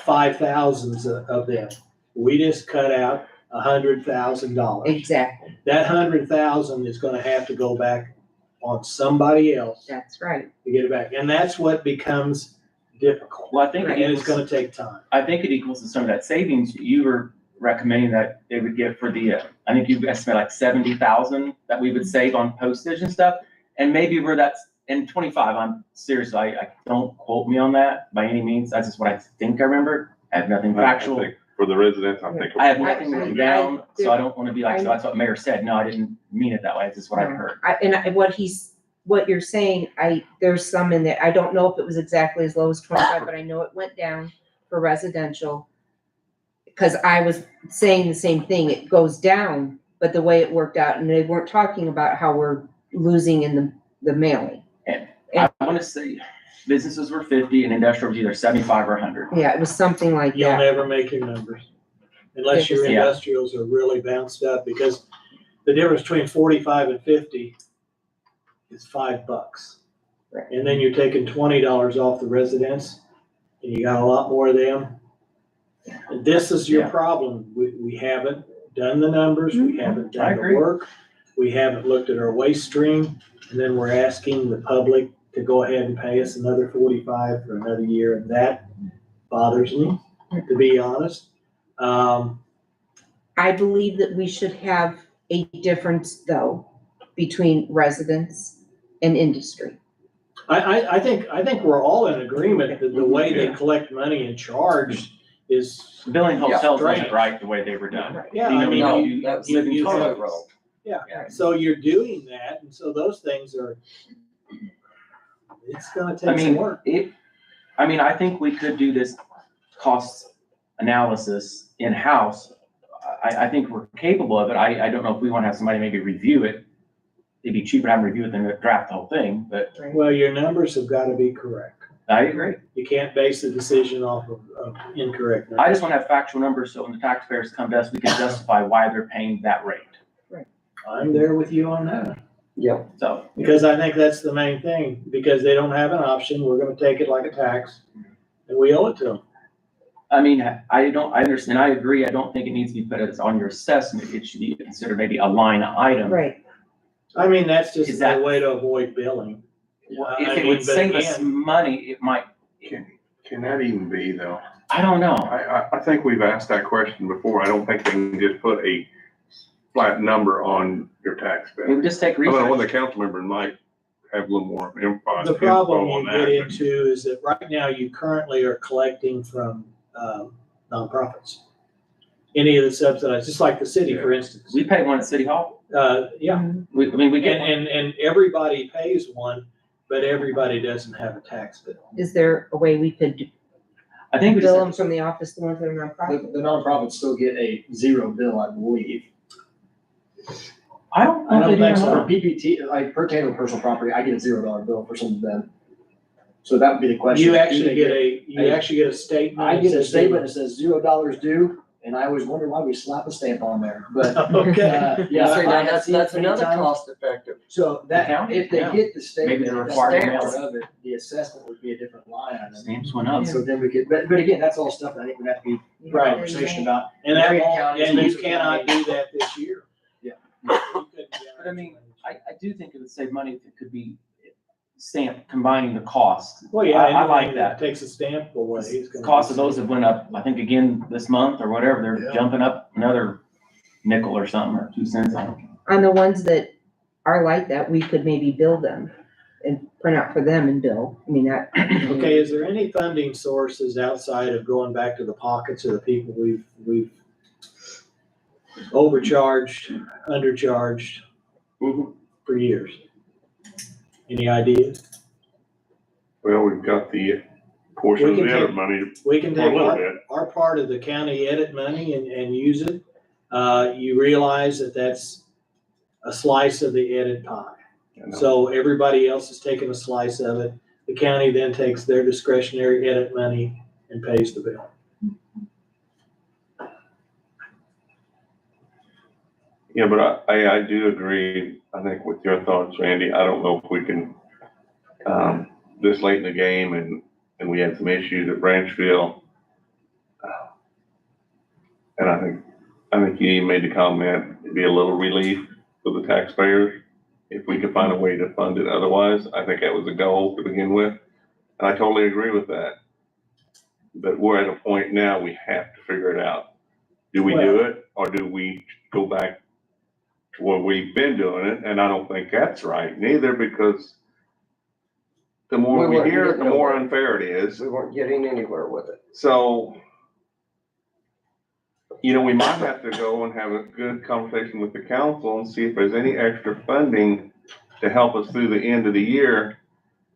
5,000 of them, we just cut out $100,000. Exactly, That 100,000 is gonna have to go back on somebody else that's right. to get it back, and that's what becomes difficult. Well, I think And it's gonna take time. I think it equals to some of that savings you were recommending that they would get for the, I think you estimate like 70,000 that we would save on postage and stuff. And maybe where that's in 25, I'm serious, I don't quote me on that by any means. That's just what I think I remember. I have nothing I factual. think for the residents, I think. I have nothing written down, so I I- don't want to be like, so that's what Mayor said. No, I didn't mean it that way. It's just what I've heard. What you're saying, there's some in there, I don't know if it was exactly as low as 25, but I know it went down for residential. Cause I was saying the same thing, it goes down, but the way it worked out, and they weren't talking about how we're losing in the mailing. I want to say businesses were 50 and industrial was either 75 or 100. Yeah, it was something like You'll that. never make your numbers unless your Yeah. industrials are really bounced up, because the difference between 45 and 50 is $5. Right. And then you're taking $20 off the residents, and you got a lot more of them. And this is your Yeah. problem. We haven't done the numbers, we haven't I done the agree. work, we haven't looked at our waste stream, and then we're asking the public to go ahead and pay us another 45 for another year, and that bothers me, to be honest. I believe that we should have a difference, though, between residents and industry. I think we're all in agreement that the way they collect money and charge is, Billing hotels wasn't strange. right the way they were done. yeah, You I know, mean, No, you, that's you- you- totally wrong. so you're doing that, and so those things are, it's gonna I take some mean, work. I think we could do this cost analysis in-house. I think we're capable of it. I don't know if we want to have somebody maybe review it. It'd be cheaper to have them review it than to draft the whole thing, but Well, your numbers have gotta be correct. I agree. You can't base a decision off of incorrect I numbers. just want to have factual numbers so when the taxpayers come to us, we can justify why they're paying that rate. I'm there with you on that, Yeah, So, because I think that's the main thing, because they don't have an option, we're gonna take it like a tax, and we owe it to them. I mean, I understand, I agree. I don't think it needs to be put as on your assessment. It should be considered maybe a line item. Right. I mean, that's just Is that- a way to avoid billing. Well, I if it mean, would but save us again- money, it might, Can that even be though? I don't know. I think we've asked that question before. I don't think they can just put a flat number on your tax It bill. would just take I don't know, one of research. the council members might have a little more info. The problem on you that, get but- into is that right now you currently are collecting from nonprofits. Any of the subsidized, just like the city, for instance. We pay one at City Hall. Yeah, We, I mean, we get one. and everybody pays one, but everybody doesn't have a tax bill. Is there a way we could I think we bill just, them from the office, the ones that are nonprofit? The nonprofits still get a zero bill, I believe. I don't I know don't if they think do so. or For not. PPT, like pertaining to personal property, I get a $0 bill for some of them. So that would be the question. You actually Do they get a statement. I that get a says statement that says $0 due, and I always wonder why we slap a stamp on there, but. Okay. Yeah, See, I now have that's, seen it that's many another times. cost effective. So that, County, if they yeah. get the statement, Maybe they're that's required to part mail of it, the assessment would be a different line item. Stamps went up. So then we could, but again, that's all stuff that I think we'd have to be Right. conversation about. And that Marion won't, County and you uses cannot money. do that this year. Yeah. You couldn't do that. But I mean, I do think it would save money if it could be stamped, combining the cost. Well, yeah, I like anything that. takes a stamp away. is The gonna cost be- of those have went up, I think again this month or whatever, they're Yeah. jumping up another nickel or something, or 2 cents on. On the ones that are like that, we could maybe bill them and print out for them and bill. I mean, that. Okay, is there any funding sources outside of going back to the pockets of the people we've overcharged, undercharged for years? Any ideas? Well, we've got the portion We of can the other take- money We can for a take little our, bit. our part of the county edit money and use it. You realize that that's a slice of the edit pie. You know. So everybody else is taking a slice of it. The county then takes their discretionary edit money and pays the bill. Yeah, but I do agree, I think with your thoughts, Randy. I don't know if we can, this late in the game and we had some issues at Branchville. And I think you even made the comment, it'd be a little relief for the taxpayers if we could find a way to fund it otherwise. I think that was a goal to begin with. And I totally agree with that. But we're at a point now, we have to figure it out. Do we do it or do we go back to where we've been doing it? And I don't think that's right neither, because the more We we weren't hear it, getting the more nowhere. unfair it is. We weren't getting anywhere with it. So, we might have to go and have a good conversation with the council and see if there's any extra funding to help us through the end of the year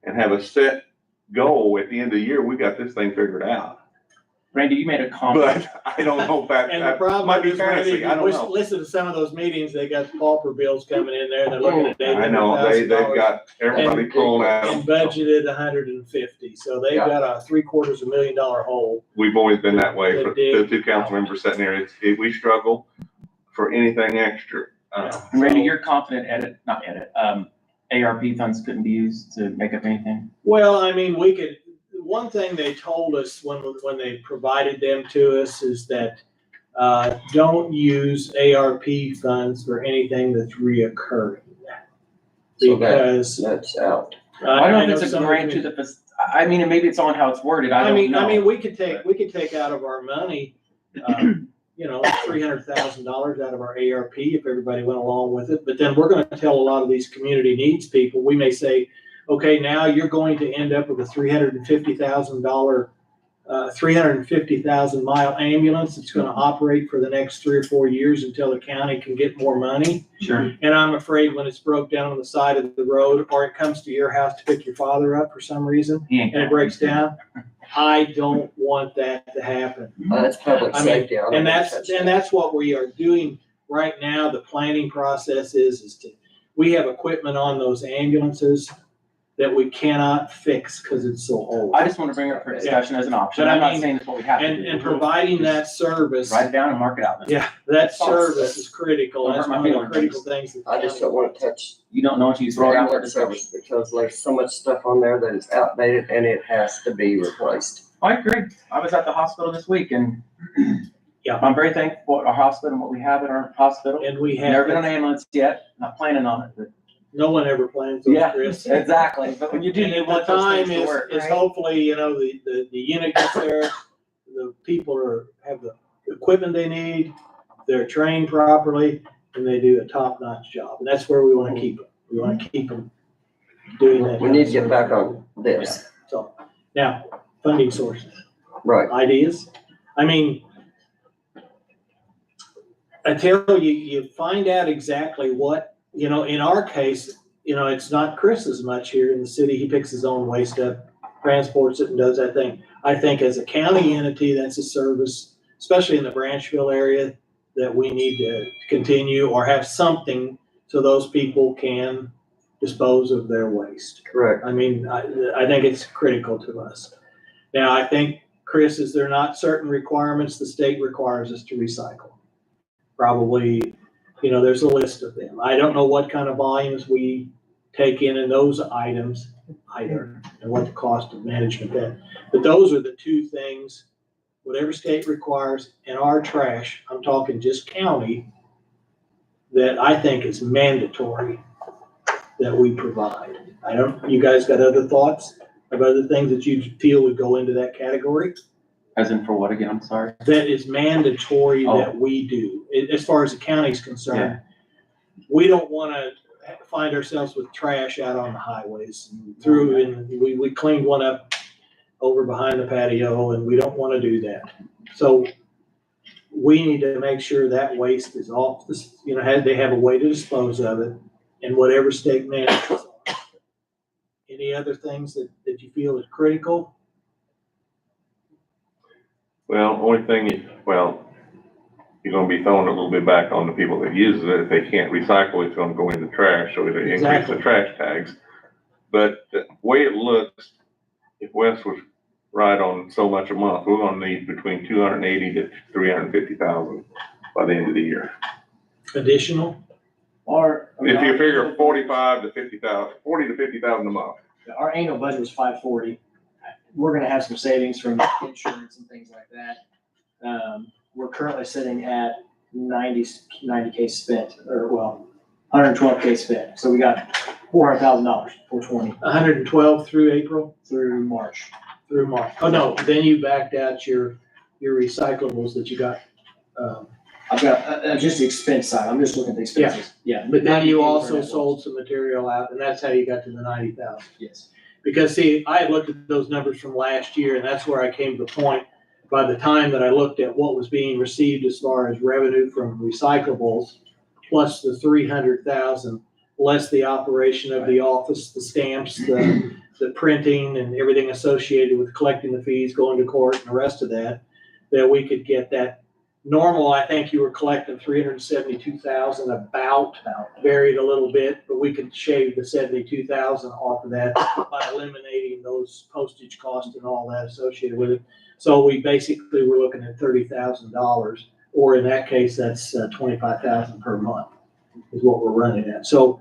and have a set goal at the end of the year. We got this thing figured out. Randy, you made a comment. But I don't know if that, And the that problem might be is, Randy, fantasy. I don't we know. listen to some of those meetings, they got pauper bills coming in there, they're looking at I know, they've $800,000 got everybody and- pulling at and them. budgeted 150, so they've Yeah. got a $750,000 hole. We've always been that way. For They the dig. two council members sitting there, we struggle for anything extra. Randy, So- you're confident ARP funds couldn't be used to make up anything? Well, I mean, we could, one thing they told us when they provided them to us is that, don't use ARP funds for anything that's reoccurring. So that- Because, That's out. I don't know if it's a some of grant to the, I mean, and maybe it's on how it's worded, I don't know. I mean, we could take out of our money, $300,000 out of our ARP if everybody went along with it. But then we're gonna tell a lot of these community needs people, we may say, okay, now you're going to end up with a $350,000, 350,000 mile ambulance that's gonna operate for the next 3 or 4 years until the county can get more money. Sure. And I'm afraid when it's broke down on the side of the road, or it comes to your house to pick your father up for some reason, He ain't and it breaks down, I don't want that to happen. That's public I mean, safety. I don't And wanna touch that. that's what we are doing right now. The planning process is we have equipment on those ambulances that we cannot fix because it's so old. I just want to bring it up for discussion as an option. But I I'm not mean, saying it's what we have to do. And providing that service, Write it down and mark it out then. yeah, that service is critical. Don't That's hurt my one of the feelings. critical things. that the I just county don't wanna wants. touch You don't know what you throw it out for ambulance discussion. service because there's so much stuff on there that is outdated and it has to be replaced. I agree. I was at the hospital this week and Yeah. I'm very thankful for our hospital and what we have in our hospital. And we Never been on have, an ambulance yet, not planning on it, but No one ever plans those, Yeah, Chris. exactly, but when you do, And you at want the those time things to work. is Right. hopefully, the unit gets there, the people have the equipment they need, they're trained properly, and they do a top-notch job. And that's where we wanna keep them. We wanna keep them doing that. We need to get back on this, So, now, funding sources, right? ideas. I mean, until you find out exactly what, in our case, it's not Chris as much here in the city. He picks his own waste up, transports it and does that thing. I think as a county entity, that's a service, especially in the Branchville area, that we need to continue or have something so those people can dispose of their waste. Correct. I mean, I think it's critical to us. Now, I think, Chris, is there not certain requirements the state requires us to recycle? Probably, there's a list of them. I don't know what kind of volumes we take in those items either, and what the cost of management that. But those are the two things, whatever state requires, and our trash, I'm talking just county, that I think is mandatory that we provide. You guys got other thoughts of other things that you feel would go into that category? As in for what again, I'm sorry? That is mandatory Oh. that we do, as far as the county's concerned. We don't wanna find ourselves with trash out on the highways. We cleaned one up over behind the patio, and we don't wanna do that. So we need to make sure that waste is off this, they have a way to dispose of it, and whatever state manages. Any other things that you feel is critical? Well, only thing is, you're gonna be throwing a little bit back on the people that use it. If they can't recycle, it's gonna go in the trash, so it'll increase Exactly. the trash tags. But the way it looks, if Wes was right on so much a month, we're gonna need between 280 to 350,000 by the end of the year. Additional? If you figure 45 to 50,000, 40 to 50,000 a month. Our annual budget was 540. We're gonna have some savings from insurance and things like that. We're currently sitting at 90K spent, 112K spent. So we got $400,000 for 20 112 through April? through March. Through March. Oh, no, then you backed out your recyclables that you got. I've got, just the expense side. I'm just looking at the expenses. Yeah. But then you 90K also for that. sold some material out, and that's how you got to the 90,000. Yes. Because see, I had looked at those numbers from last year, and that's where I came to the point, by the time that I looked at what was being received as far as revenue from recyclables, plus the 300,000, less the operation of the office, the stamps, the printing and everything associated with collecting the fees, going to court and the rest of that we could get that. Normal, I think you were collecting 372,000 about, varied a little bit, but we could shave the 72,000 off of that by eliminating those postage costs and all that associated with it. So we basically were looking at $30,000, or in that case, that's 25,000 per month is what we're running at. So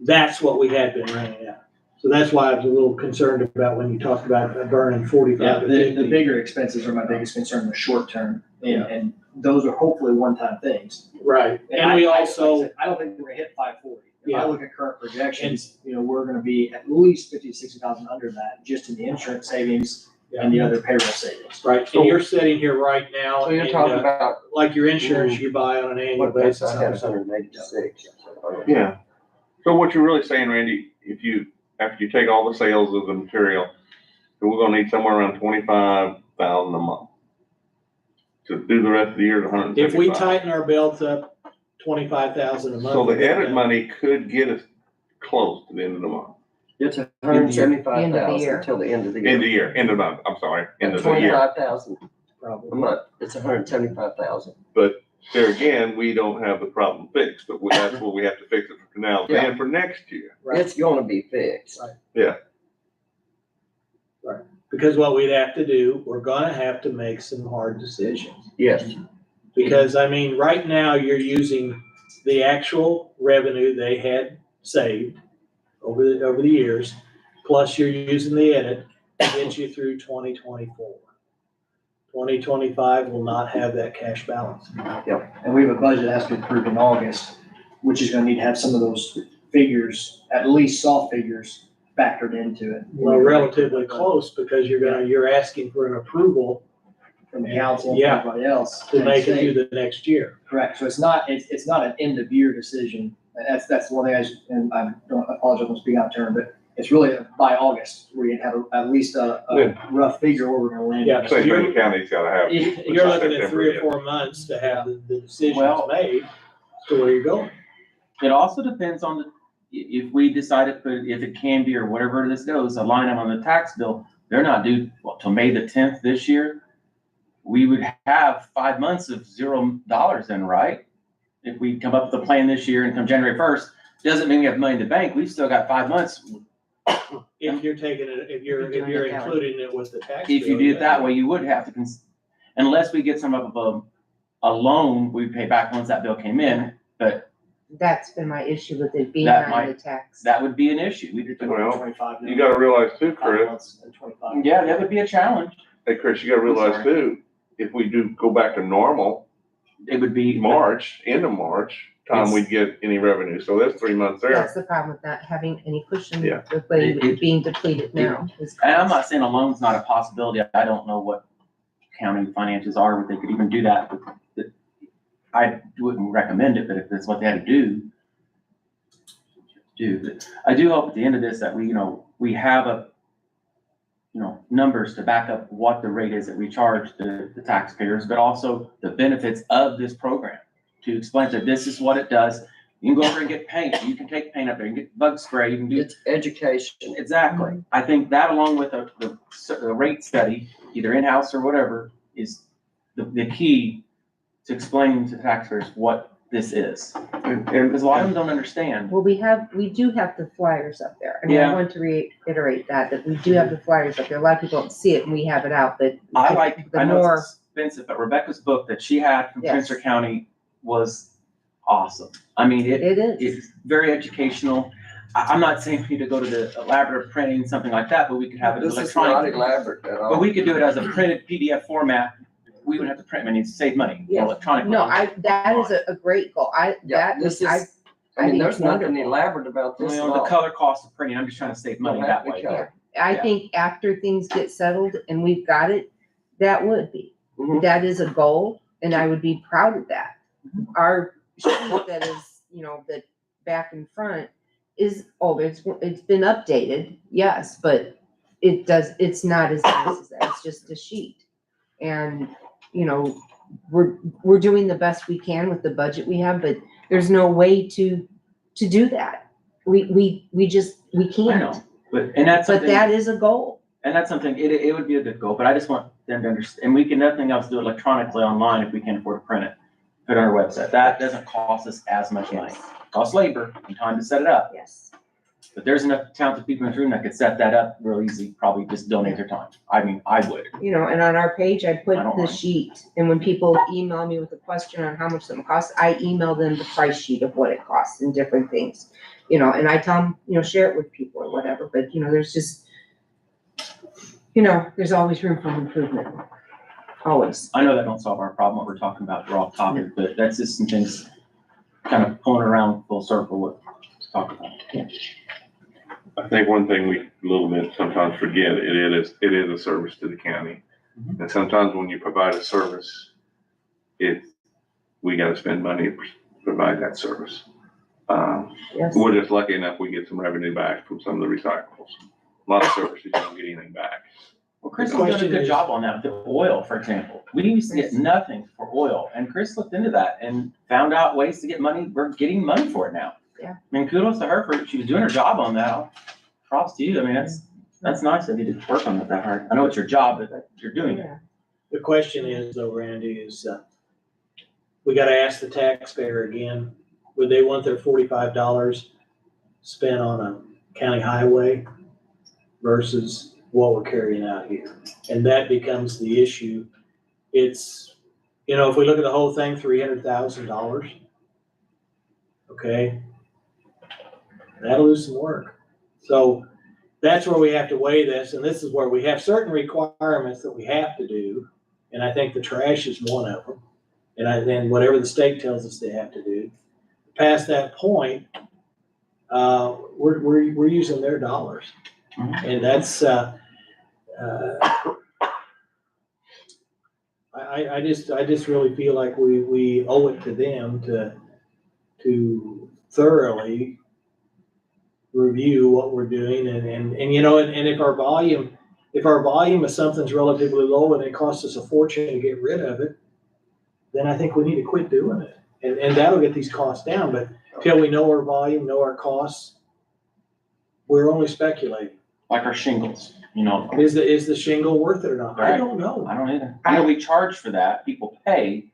that's what we had been running at. So that's why I was a little concerned about when you talked about burning 45 to 50. The bigger expenses are my biggest concern in the short term, and those are hopefully one-time things. Right, and we also, I don't think we're gonna hit 540. If Yeah. I look at current projections, we're gonna be at least 50 to 60,000 under that, just in the insurance savings and the other payroll savings. right, and you're sitting here right now, So you're and, talking about, like your insurance you buy on an annual what, that's, basis. I had 186. Yeah. So what you're really saying, Randy, after you take all the sales of the material, so we're gonna need somewhere around 25,000 a month. To do the rest of the year, If we 175. tighten our belts up 25,000 a month. So the we'll get edit that. money could get us close to the end of the month. It's End of the 175,000 year. until the end of the End of the year. year, end of the month, I'm sorry, end of the year. 25,000 a Probably. month, it's 175,000. There again, we don't have the problem fixed, but that's what we have to fix it for now and for next year. Right. It's gonna be fixed. Because what we'd have to do, we're gonna have to make some hard decisions. Yes, Because, I mean, right now, you're using the actual revenue they had saved over the years, plus you're using the edit to get you through 2024. 2025 will not have that cash balance. And we have a budget that has to be approved in August, which is gonna need to have some of those figures, at least soft figures factored into it. Well, relatively close, because you're asking for an approval From the council and Yeah. everybody else. to and make it state. through the next year. Correct, so it's not an end of year decision, and that's one thing and I don't apologize for speaking out of turn, but it's really by August, where you have at least a rough figure where we're gonna land. Yeah. Same thing the county's gotta have. You're looking at 3 or 4 months to have the decisions Well- made to where you're going. It also depends on if we decide to put, if it can be, or whatever this goes, a line item on the tax bill, they're not due, till May the 10th this year. We would have 5 months of $0 then, right? If we come up with a plan this year and come January 1st, doesn't mean we have money in the bank. We've still got 5 months. If you're taking it, if you're If you're doing it that way. including it with the tax. If you bill, do it that yeah. way, you would have to, unless we get some of a loan we pay back once that bill came in, but That's been my issue with it being That on might- the tax. that would be an issue. Well, 25 You gotta realize too, 5 Chris, months and 25. Yeah, that would be a challenge. hey, Chris, you gotta realize sorry. too, if we do go back to normal, It would be March, end of March, time It's- we'd get any revenue, so that's 3 months there. That's the problem with not having any cushion, Yeah. with what It- it being depleted now. is And I'm cost. not saying a loan's not a possibility. I don't know what county finances are, if they could even do that. But I wouldn't recommend it, but if that's what they had to do. But I do hope at the end of this that we have numbers to back up what the rate is that we charge the taxpayers, but also the benefits of this program. To explain that this is what it does. You can go over and get paint. You can take paint up there. You can get bug spray. You can do It's education. Exactly. I think that along with the rate study, either in-house or whatever, is the key to explaining to taxpayers what this is. Because a lot of them don't understand. Well, we do have the flyers up there. I mean, I Yeah. want to reiterate that we do have the flyers up there. A lot of people don't see it and we have it out, but I the know more, it's expensive, but Rebecca's book that she had from Yes. Spencer County was awesome. I mean, it is. it's very educational. I'm not saying we need to go to the elaborate printing, something like that, but we could have it This is not electronic. elaborate at all. But we could do it as a printed PDF format. We would have to print many to save money Yeah. electronically. No, that is a great goal. Yeah, this is, I mean, think there's it's nothing wonderful. elaborate about this at The all. color cost of printing, I'm just trying to save money Don't that have to way. color. I Yeah. think after things get settled and we've got it, that would be. Mhm. That is a goal and I would be proud of that. Our sheet that is, the back and front is, it's been updated, yes, but it's not as nice as that. It's just a sheet. And, we're doing the best we can with the budget we have, but there's no way to do that. We I can't. know, and that's But something, that is a goal. and that's something, it would be a good goal, but I just want them to understand, and we can, nothing else, do it electronically online if we can afford to print it. Put it on our website. That doesn't cost us as much money. Costs labor and time to set it up. Yes. But there's enough talented people in this room that could set that up real easy, probably just donate their time. I mean, I would. And on our page, I put I don't the mind. sheet, and when people email me with a question on how much something costs, I email them the price sheet of what it costs and different things. And I tell them, share it with people or whatever, but there's just, there's always room for improvement. Always. I know that don't solve our problem, what we're talking about, we're off topic, but that's just some things kind of pulling around full circle what to talk about. I think one thing we a little bit sometimes forget, it is a service to the county. Mhm. And sometimes when you provide a service, we gotta spend money to provide that service. Yes. We're just lucky enough, we get some revenue back from some of the recyclables. A lot of services, you don't get anything back. Well, Chris The has done a question good is- job on that, with the oil, for example. We used to get nothing for oil, and Chris looked into that and found out ways to get money. We're getting money for it now. Yeah. I mean, kudos to her she was doing her job on that. Props to you. I mean, that's nice of you to work on it that hard. I know it's your job, but you're doing it. Yeah. The question is though, Randy, is, we gotta ask the taxpayer again, would they want their $45 spent on a county highway versus what we're carrying out here? And that becomes the issue. It's, if we look at the whole thing, $300,000. Okay. That'll do some work. So that's where we have to weigh this, and this is where we have certain requirements that we have to do. And I think the trash is one of them. And then whatever the state tells us they have to do. Past that point, we're using their dollars. Mhm. And that's, I just really feel like we owe it to them to thoroughly review what we're doing and you know, and if our volume of something's relatively low and it costs us a fortune to get rid of it, then I think we need to quit doing it. And that'll get these costs down, but till we know our volume, know our costs, we're only speculating. Like our shingles, you know. Is the shingle worth it or not? I Right. don't know. I don't either. I know we charge for that, people pay,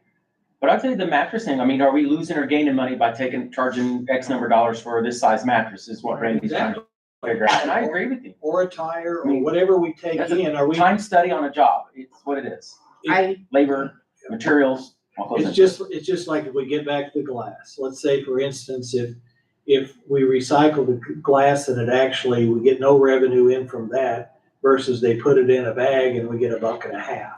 but I'd say the mattress thing, I mean, are we losing or gaining money by charging X number of dollars for this size mattress is what Randy's trying to figure out, and I agree with you. Or a tire, I or mean, whatever we take that's a in, are we? Time study on a job, it's what it is. Labor, materials, all those It's things. just like if we get back to the glass, let's say for instance, if we recycle the glass and it actually, we get no revenue in from that versus they put it in a bag and we get $1.50,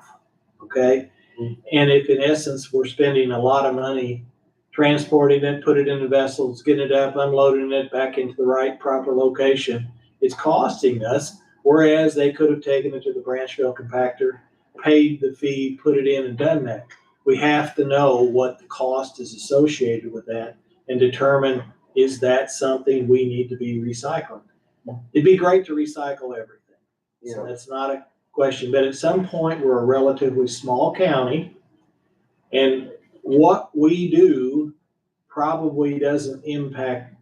okay? And if in essence, we're spending a lot of money transporting it, put it in the vessels, getting it up, unloading it back into the right proper location, it's costing us, whereas they could have taken it to the Branchville compactor, paid the fee, put it in and done that. We have to know what the cost is associated with that and determine, is that something we need to be recycling? It'd be great to recycle everything. So that's not a question, but at some point, we're a relatively small county, and what we do probably doesn't impact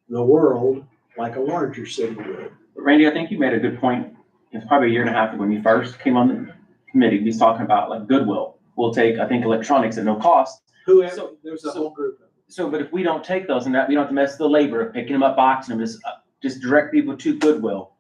the world like a larger city would. Randy, I think you made a good point. It's probably a year and a half ago when you first came on the committee, we was talking about like Goodwill. We'll take, I think, electronics at no cost. Whoever, So- there's a so- whole group of them. So, but if we don't take those and that, we don't have to mess with the labor of picking them up, boxing them, just direct people to Goodwill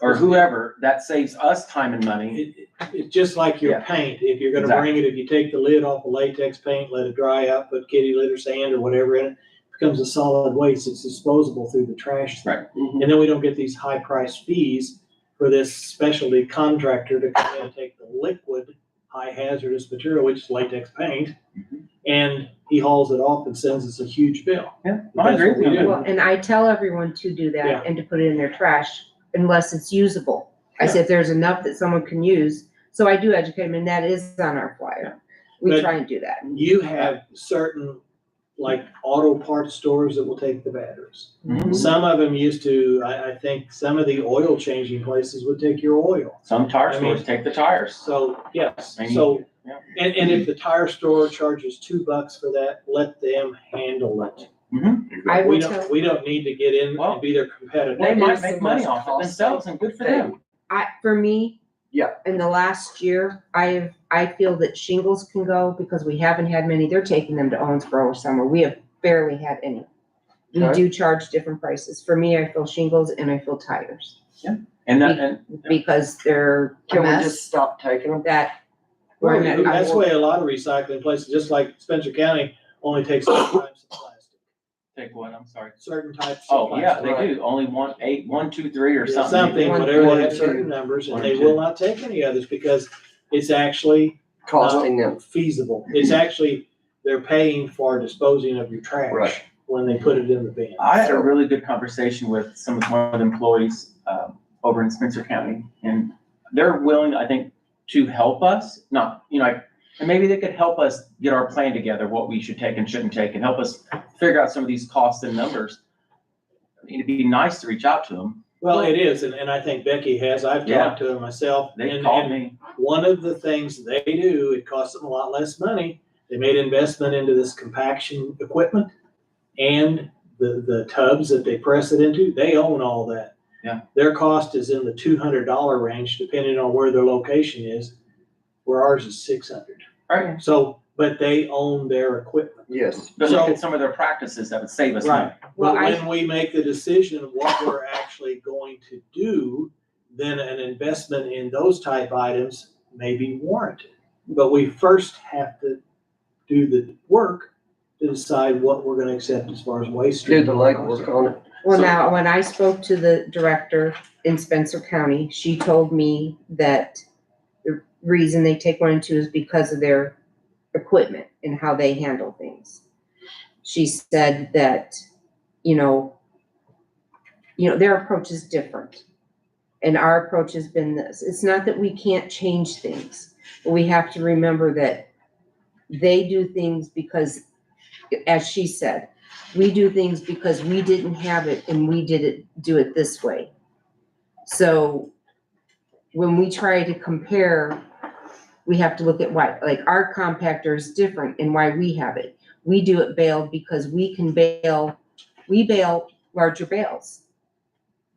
or whoever, that saves us time and money. It's just like your Yeah. paint. If you're gonna Exactly. bring it, if you take the lid off a latex paint, let it dry out, put kitty litter sand or whatever in it, it becomes a solid waste. It's disposable through the trash. Right. And then we don't get these high priced fees for this specialty contractor to come in and take the liquid, high hazardous material, which is latex paint, and he hauls it off and sends us a huge bill. Yeah, I agree with you on that. Well, and I tell everyone to do Yeah. that and to put it in their trash unless it's usable. I said, if there's enough that someone can use, so I do educate them, and that is on our flyer. We But- try and do that. You have certain, like, auto parts stores that will take the batteries. Mhm. Some of them used to, I think some of the oil changing places would take your oil. Some tire I mean- stores take the tires. So, yes, I mean, so, yeah. and if the tire store charges $2 for that, let them handle it. I We will don't, tell, we don't need to get in Well, and be their competitor. They What might is the make money most off it cost themselves and good for them. for me. Yeah. In the last year, I feel that shingles can go because we haven't had many. They're taking them to Owensboro or somewhere. We have barely had any. We Okay. do charge different prices. For me, I feel shingles and I feel tires And that, and because they're a Can we just mess stop taking them? that. Well, we're not- that's why a lot of recycling places, just like Spencer County, only takes certain types of plastic, take what, I'm sorry. certain types of Oh, yeah, plastic. they do. Only 1, 2, 3 or something. Something, One, whatever, one, they have two. certain numbers, and One, they two. will not take any others because it's actually Costing them. feasible. It's actually, they're paying for disposing of your trash Right. when they put it in the bin. I had a really good conversation with one of the employees over in Spencer County, and they're willing, I think, to help us, not, and maybe they could help us get our plan together, what we should take and shouldn't take, and help us figure out some of these costs and numbers. I mean, it'd be nice to reach out to them. Well, it is, and I think Becky has, I've Yeah. talked to them myself. They and- called and me. One of the things they do, it costs them a lot less money. They made investment into this compaction equipment and the tubs that they press it into. They own all that. Yeah. Their cost is in the $200 range, depending on where their location is, where ours is $600. Right. So, but they own their equipment. Yes. But look So- at some of their practices that would save us money. Right. Well, But I- when we make the decision of what we're actually going to do, then an investment in those type items may be warranted. But we first have to do the work to decide what we're gonna accept as far as waste. Do the stream. legwork on it. Well, So- now, when I spoke to the director in Spencer County, she told me that the reason they take 1 and 2 is because of their equipment and how they handle things. She said that, their approach is different. And our approach has been this. It's not that we can't change things, but we have to remember that they do things because, as she said, we do things because we didn't have it and we do it this way. So when we try to compare, we have to look at why, like our compactor is different and why we have it. We do it baled because we bail larger bales.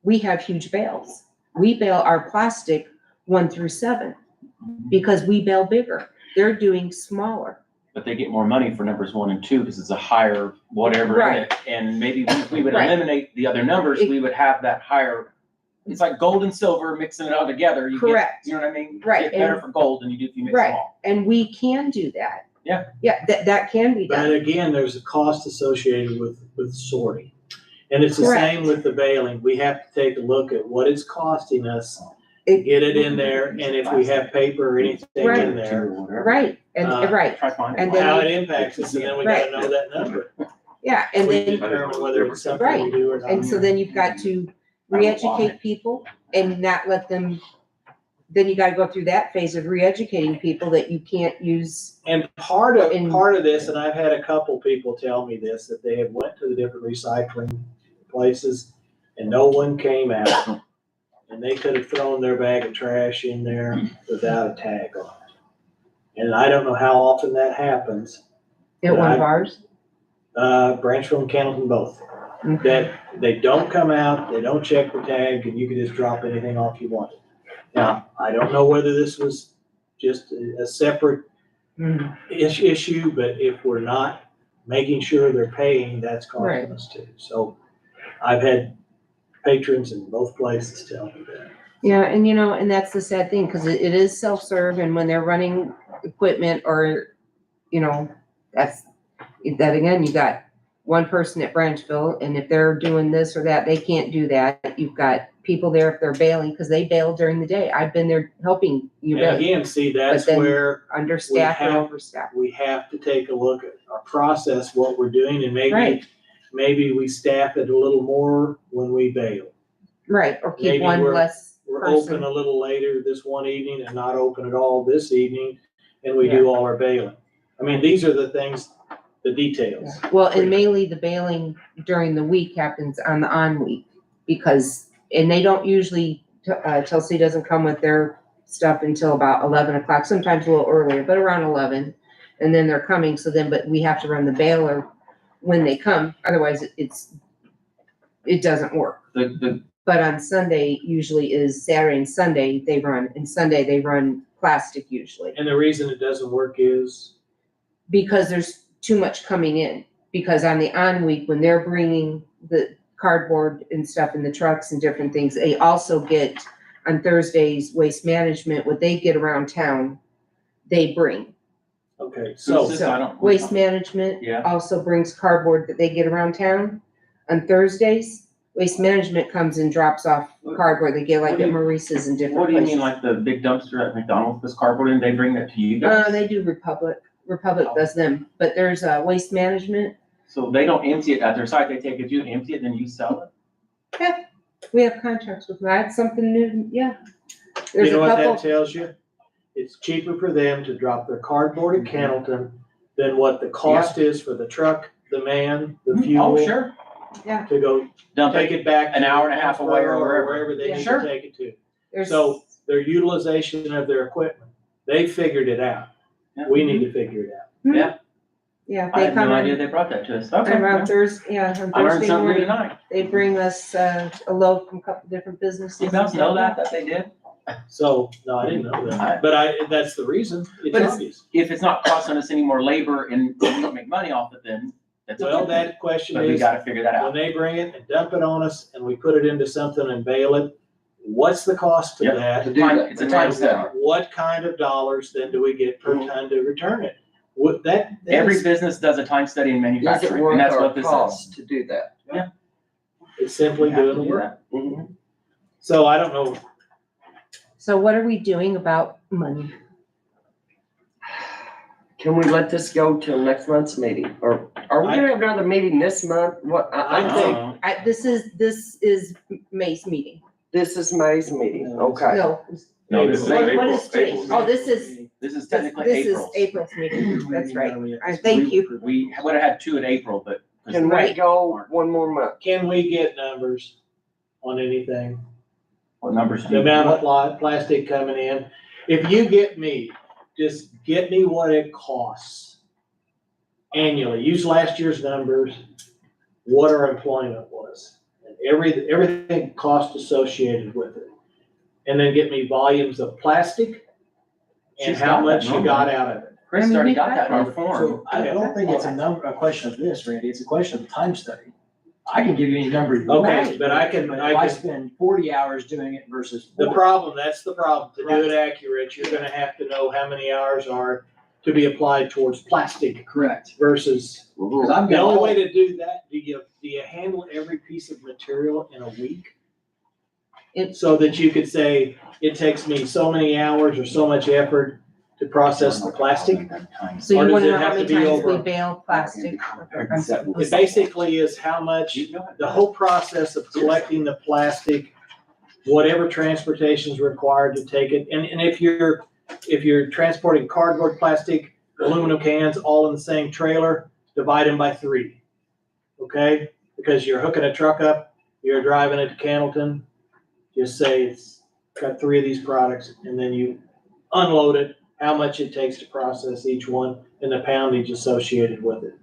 We have huge bales. We bail our plastic 1 through 7 because we bail bigger. They're doing smaller. But they get more money for numbers 1 and 2 because it's a higher whatever in it. And maybe if we would Right. eliminate the other numbers, we would have that higher. It's like gold and silver, mixing it all together. You Correct. Get, you know what I mean? Right. You get better for gold than you do if you mix Right. them all. And we can do that. Yeah. Yeah, that can be But done. again, there's a cost associated with sorting. And it's the Correct. same with the baling. We have to take a look at what it's costing us to It- get it in there, and if we have paper or anything in Right. there, Right, and, right, Try to find And it. then how you- it impacts us, and then we gotta know that number. yeah, and We then, determine whether it's something we do or not. and so then you've got to re-educate people and not let them, then you gotta go through that phase of re-educating people that you can't use. And part of this, and I've had a couple people tell me this, that they have went to the different recycling places and no one came out. And they could have thrown their bag of trash in there without a tag on it. And I don't know how often that happens. At one of ours? Branchville and Cannleton both. That they don't come out, they don't check the tag, and you can just drop anything off you want. Now, I don't know whether this was just a separate issue, but if we're not making sure they're paying, that's Right. costing us too. So I've had patrons in both places tell me that. Yeah, and and that's the sad thing, cause it is self-serve, and when they're running equipment or, that again, you got one person at Branchville, and if they're doing this or that, they can't do that. You've got people there if they're bailing, cause they bail during the day. I've been there helping you And bail, again, see, that's But then- where understaffed or have- overstaffed. we have to take a look at our process, what we're doing, and Right. maybe we staff it a little more when we bail. Right, or keep Maybe one we're- less We're person. open a little later this one evening and not open at all this evening, and we do all our bailing. I mean, these are the things, the details. Well, and mainly the bailing during the week happens on the on week, and they don't usually, Chelsea doesn't come with their stuff until about 11 o'clock, sometimes a little earlier, but around 11. And then they're coming, but we have to run the bailer when they come, otherwise it doesn't work. But on Sunday, usually is Saturday and Sunday, they run, and Sunday they run plastic usually. And the reason it doesn't work is, Because there's too much coming in, because on the on week, when they're bringing the cardboard and stuff in the trucks and different things, they also get on Thursdays, waste management, what they get around town, they bring. okay, So- so, I don't- Waste management Yeah. also brings cardboard that they get around town. On Thursdays, waste management comes and drops off cardboard they get like at Maurice's and different What do you places. mean, like the big dumpster at McDonald's, this cardboard, and they bring that to you guys? They do Republic does them, but there's waste management. So they don't empty it at their site, they take it, you empty it, then you sell it? We have contracts with them. That's something new, yeah. you There's know a what that couple, tells you? It's cheaper for them to drop their cardboard at Cannleton than what the cost is for the truck, the man, the fuel. Oh, sure. To go Dump take it. it back. An to hour and a half away or Foxborough wherever. they Yeah. need Sure. to take it to. there's, So their utilization of their equipment, they figured it out. Yeah. We need to figure it out. yeah, I they had no come idea in they brought that to us. Okay. around Thursday, on I learned Thursday something new morning. tonight. They bring us a load from a couple different businesses. You guys know that they did? So, no, I didn't know that, but that's the reason. It's But it's- obvious. If it's not costing us any more labor and we don't make money off it, then that's a Well, good thing. that question But we is, gotta figure that when out. they bring it and dump it on us and we put it into something and bail it, what's the cost of Yep. that? To do Time- that. it's a time study. What kind of dollars then do we get per ton to return it? What Every business does a time study in Is it manufacturing, worth and that's our what this is. cost to do that? it's simply You have doing to the do work. that. Mhm. So I don't know, So what are we doing about money? Can we let this go till next month's meeting, or Are we gonna have another meeting this month? What, I think- This is May's meeting. this is May's meeting, okay. No, No, this is what April. is today? April's Oh, this is technically this is April's. April's meeting. That's right. All right, thank you. We would have had two in April, but. Can we go one more month? Can we get numbers on anything? What numbers do The you? amount of plastic coming in? If you get me, just get me what it costs annually. Use last year's numbers, what our employment was, and everything cost associated with it. And then get me volumes of plastic and She's how got that much you number. got out of it. Chris already got that in our form. So I don't think it's a question of this, Randy, it's a question of the time study. I can give you any number you want. Okay, but I can- But if I spend 40 hours doing it versus. The 4, problem, that's the problem. To do it accurate, you're gonna have to know how many hours are to be applied towards plastic Correct. versus. Because I've The got only all, way to do that, do you handle every piece of material in a week? So that you could say, it takes me so many hours or so much effort to process the plastic? So Or you does wanna it know how have many to be times we over- bail plastic? It basically is how much, the whole process of collecting the plastic, whatever transportation is required to take it. And if you're transporting cardboard, plastic, aluminum cans, all in the same trailer, divide them by 3. Okay? Because you're hooking a truck up, you're driving it to Candleton, just say it's got 3 of these products, and then you unload it, how much it takes to process each one, and the poundage associated with it.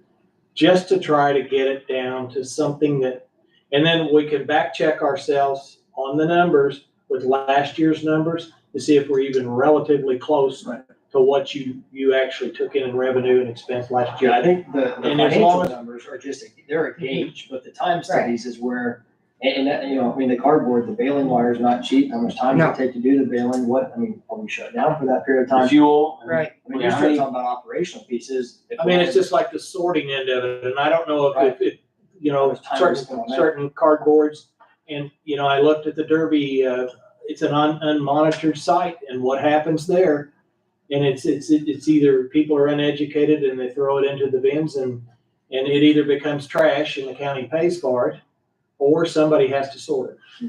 Just to try to get it down to something that, and then we can back check ourselves on the numbers with last year's numbers to see if we're even relatively close Right. to what you actually took in revenue and expense last year. yeah, I think the And as financial long as- numbers are just, they're a gauge, but the time studies is where, and that, you know, I mean, the cardboard, the baling wire is not cheap. How much time does it take to do the baling? What, I mean, are we shut down for that period of time? Fuel. Right. I mean, you're still talking about operational pieces. I mean, it's just like the sorting end of it, and I don't know if you know, There's time to spend on that. certain cardboards. And, you know, I looked at the Derby, it's an unmonitored site, and what happens there? And it's either people are uneducated and they throw it into the bins and it either becomes trash and the county pays for it, or somebody has to sort it.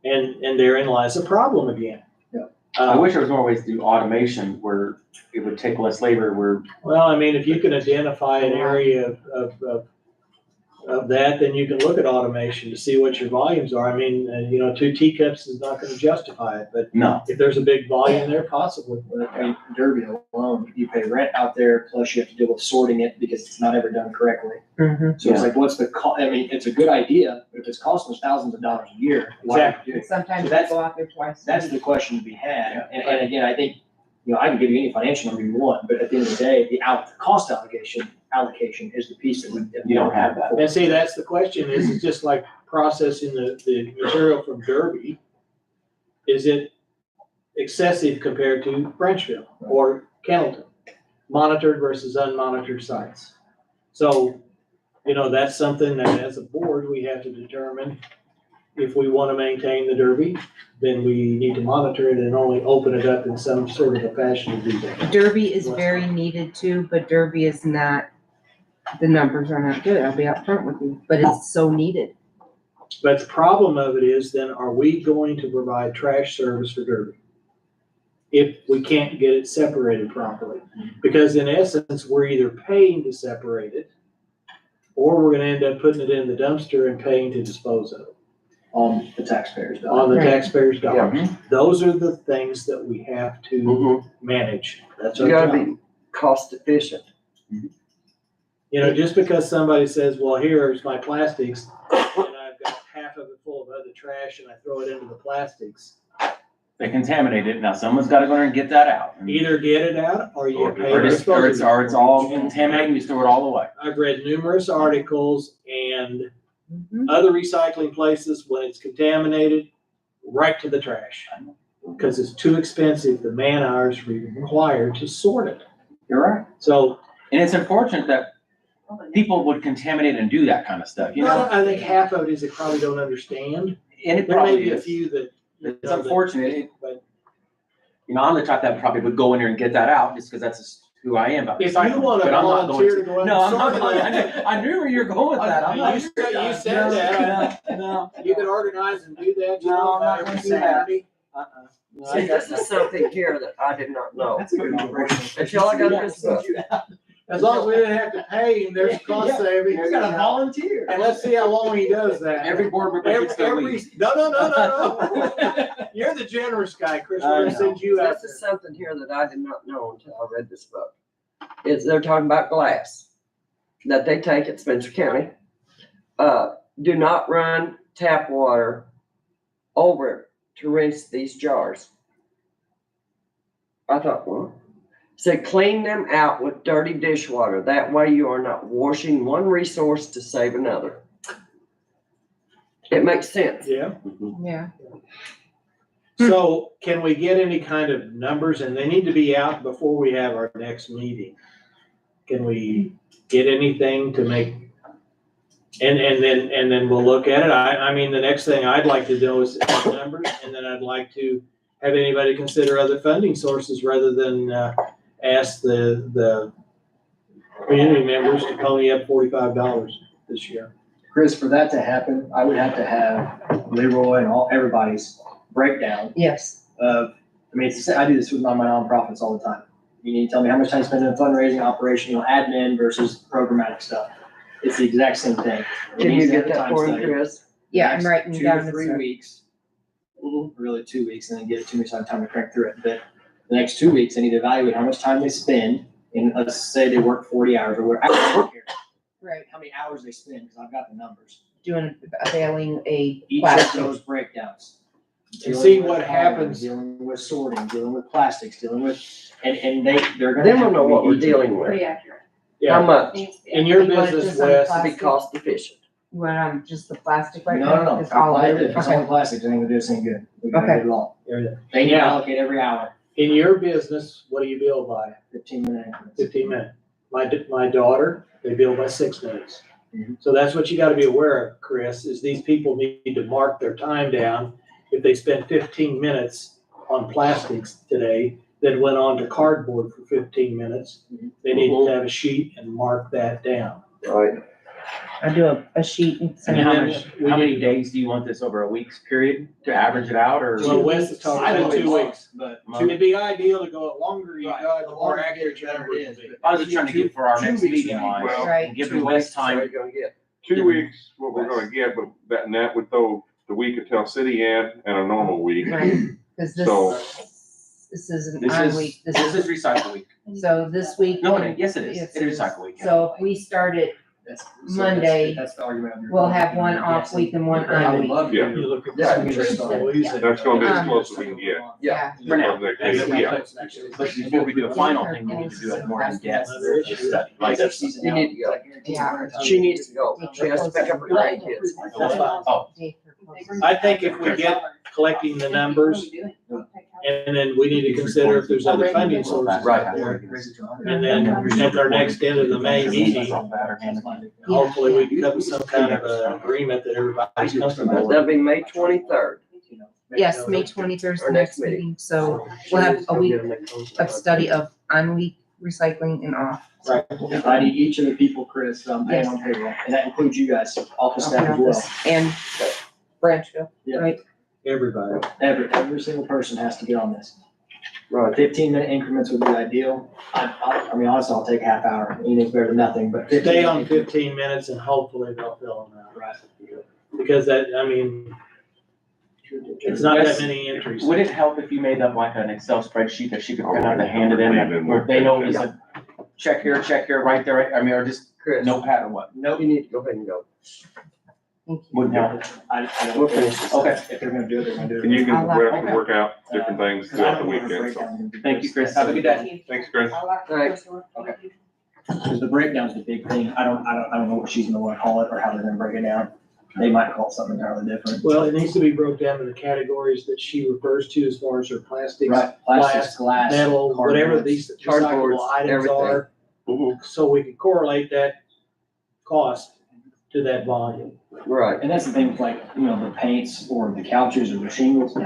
Mhm. And therein lies a problem again. Yeah. I wish there was more ways to do automation where it would take less labor, where Well, I mean, if you can identify an area of that, then you can look at automation to see what your volumes are. I mean, you know, 2 teacups is not gonna justify it, but no. if there's a big volume there, possibly. I mean, Derby alone, you pay rent out there, plus you have to deal with sorting it because it's not ever done correctly. Mm-hmm. So it's like, what's the I mean, it's a good idea, but if it's costing us thousands of dollars a year, why would you do it? Sometimes So we that's- go out there twice. That's the question to be had. And again, I think, you know, I can give you any financial number you want, but at the end of the day, the cost allocation is the piece that You don't have that. And see, that's the question, is it's just like processing the material from Derby. Is it excessive compared to Branchville or Candleton? Monitored versus unmonitored sites. So, you know, that's something that as a board, we have to determine if we want to maintain the Derby, then we need to monitor it and only open it up in some sort of a fashion to do that. Derby is very needed too, but Derby is not, the numbers are not good. I'll be upfront with you, but it's so needed. But the problem of it is, then are we going to provide trash service for Derby? If we can't get it separated properly, because in essence, we're either paying to separate it, or we're gonna end up putting it in the dumpster and paying to dispose of it On the taxpayers' on dollar. the taxpayers' dollars. Yeah. Those are the things that we have to Mhm. manage. That's You our gotta job. be cost efficient. You know, just because somebody says, well, here's my plastics, and I've got half of it full of other trash, and I throw it into the plastics, They contaminate it. Now someone's gotta go in there and get that out. either get it out or you Or pay Or to it's, dispose of it. or it's all contaminated, you store it all away. I've read numerous articles and Mhm. other recycling places, when it's contaminated, right to the trash. Because it's too expensive, the man hours required to sort it. You're right. So, And it's unfortunate that people would contaminate and do that kind of stuff, you know? I think half of it is they probably don't understand. And it There may probably be a is. few that. you It's know, that- unfortunate. But You know, I'm the type that probably would go in there and get that out just because that's who I am about If recycling. you wanna but I'm not going volunteer to go out. No, I'm not, sorry, I knew where you were going with that. I'm not. You said that. No. You can organize and do that, you No, know, I'm not every gonna do that. Saturday. See, this is something here that I did not know. That's a good operation. Until I got this book. As long as we didn't have to pay him, there's cost Yeah, savings. You gotta volunteer. And let's see how long he does that. Every board member gets their week. No. You're the generous guy, Chris. We're gonna send you out This is there. something here that I did not know until I read this book. They're talking about glass that they take at Spencer County. Do not run tap water over it to rinse these jars. I thought, well, said clean them out with dirty dishwater. That way you are not washing one resource to save another. It makes sense. Yeah. Yeah. So can we get any kind of numbers, and they need to be out before we have our next meeting? Can we get anything to make, and then we'll look at it. I mean, the next thing I'd like to do is have numbers, and then I'd like to have anybody consider other funding sources rather than, ask the community members to pony up $45 this year. Chris, for that to happen, I would have to have Leroy and everybody's breakdown Yes. of, I mean, I do this with my nonprofits all the time. You need to tell me how much time you spend in fundraising, operational, admin versus programmatic stuff. It's the exact same thing. It Can needs you to have get a that time for him, study. Chris? Yeah, I'm Next writing 2 down to the 3 stuff. weeks, really 2 weeks, and then get it to me so I have time to crank through it. But the next 2 weeks, I need to evaluate how much time they spend, and let's say they work 40 hours or whatever. I don't care Right. how many hours they spend, because I've got the numbers. Doing, availing a Each of plastic. those breakdowns. And see Dealing with what happens. Dealing with sorting, dealing with plastics, dealing with, and they're gonna Then have we'll to know what be we're detailed. dealing with. Pretty accurate. How Yeah, much? in your You want it business, just on Wes, To be plastic? cost efficient. You want on just the plastic right No, now? no, no. It's all of it? If it's only plastic, it ain't gonna do us any good. We gotta Okay. do it all. Everything. They need to Yeah. allocate every hour, In your business, what do you bill by? 15-minute increments. 15 minutes. My daughter, they bill by 6 minutes. Mhm. So that's what you gotta be aware of, Chris, is these people need to mark their time down. If they spend 15 minutes on plastics today, then went on to cardboard for 15 minutes, they need to have a sheet and mark that down. Right. I do a sheet and And send it how out. many days do you want this over a week's period to average it out, or? Well, Wes is talking I about would 2 love, weeks. But It'd be ideal to go longer you Right. go, the more The accurate your better number it is. is. I was just trying to get for our 2 next weeks meeting now. wise, Well, Right. and give 2 the West weeks, time. what are you gonna get? 2 weeks, what we're gonna get, but that would throw the week until city end and a normal week. Right, cause So- this is an This on is, week, this is recycle week. so this week. No, yes, it is. Yes, It is recycle week. So if we start it, that's. Monday, That's the argument. of your- we'll have one off week and one I on would week. love to. Yeah. You look at Yeah. this, it's so easy. That's gonna be as Um, close as we can get. Yeah. For now. Yeah. But before we do a final thing, we need to do a more in-depth study. Like this. You need to go. Yeah. She needs to go. She has to pick up her grandkids. Oh, I think if we get collecting the numbers, and then we need to consider if there's other funding sources out there. And then at our next end of the May meeting, hopefully we can come to some kind of a agreement that everybody's comfortable with. That'll be May 23rd. Yes, May 23rd is Our the next next meeting, so we'll have a week of study of on week recycling and off. Right. I need each of the people, Chris, that I'm paying on payroll, and that includes you guys, office staff as well. And Branchville, Yeah. right? Everybody. Every single person has to get on this. Right. 15-minute increments would be ideal. I mean, honestly, I'll take a half hour, anything's better than nothing, but 15. Stay on 15 minutes and hopefully they'll fill them out. Right. Because that, I mean, it's not that many entries. would it help if you made up like an Excel spreadsheet that she could print out and hand it in, where they know it's a check here, right there, right? I mean, or just Chris, notepad or what? you need to go ahead and go. Thank you. Wouldn't help. I We'll don't, finish this. Okay. if they're gonna do it, they're gonna do it. And you can, I'll we let- have to work out different things throughout the weekend, so. Thank you, Chris. Have a good day. Thanks, Chris. Thanks. Because the breakdown's the big thing. I don't know what she's gonna wanna call it or how they're gonna break it down. They might call it something entirely different. Well, it needs to be broke down to the categories that she refers to as far as her plastics, Right, plastics, glass, metal, whatever cardboard. these Cardboards, recyclable items everything. are. So we can correlate that cost to that volume. Right. And that's the thing with like, you know, the paints or the couches or the shingles.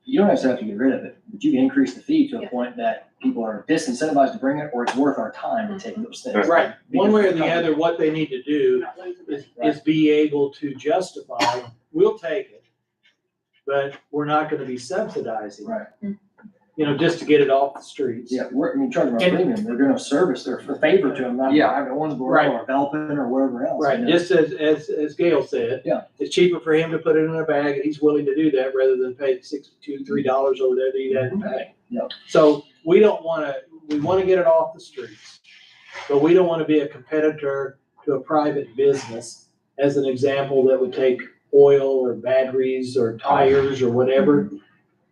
You don't necessarily have to get rid of it, but you can increase the fee to a point that people are disincentivized to bring it, or it's worth our time to take those things. Right, one way or the other, what they need to do is be able to justify, we'll take it, but we're not gonna be subsidizing, Right. you know, just to get it off the streets. Yeah, I mean, charging our And- premium, we're doing a service, they're a favor to them, not Yeah. having Owensboro Right. or Belpin or wherever else. Right, you know? just as Gail said. Yeah. It's cheaper for him to put it in a bag, and he's willing to do that rather than pay $62, $3 or whatever he had to pay. Yeah. So we wanna get it off the streets, but we don't wanna be a competitor to a private business. As an example, that would take oil or batteries or tires or whatever.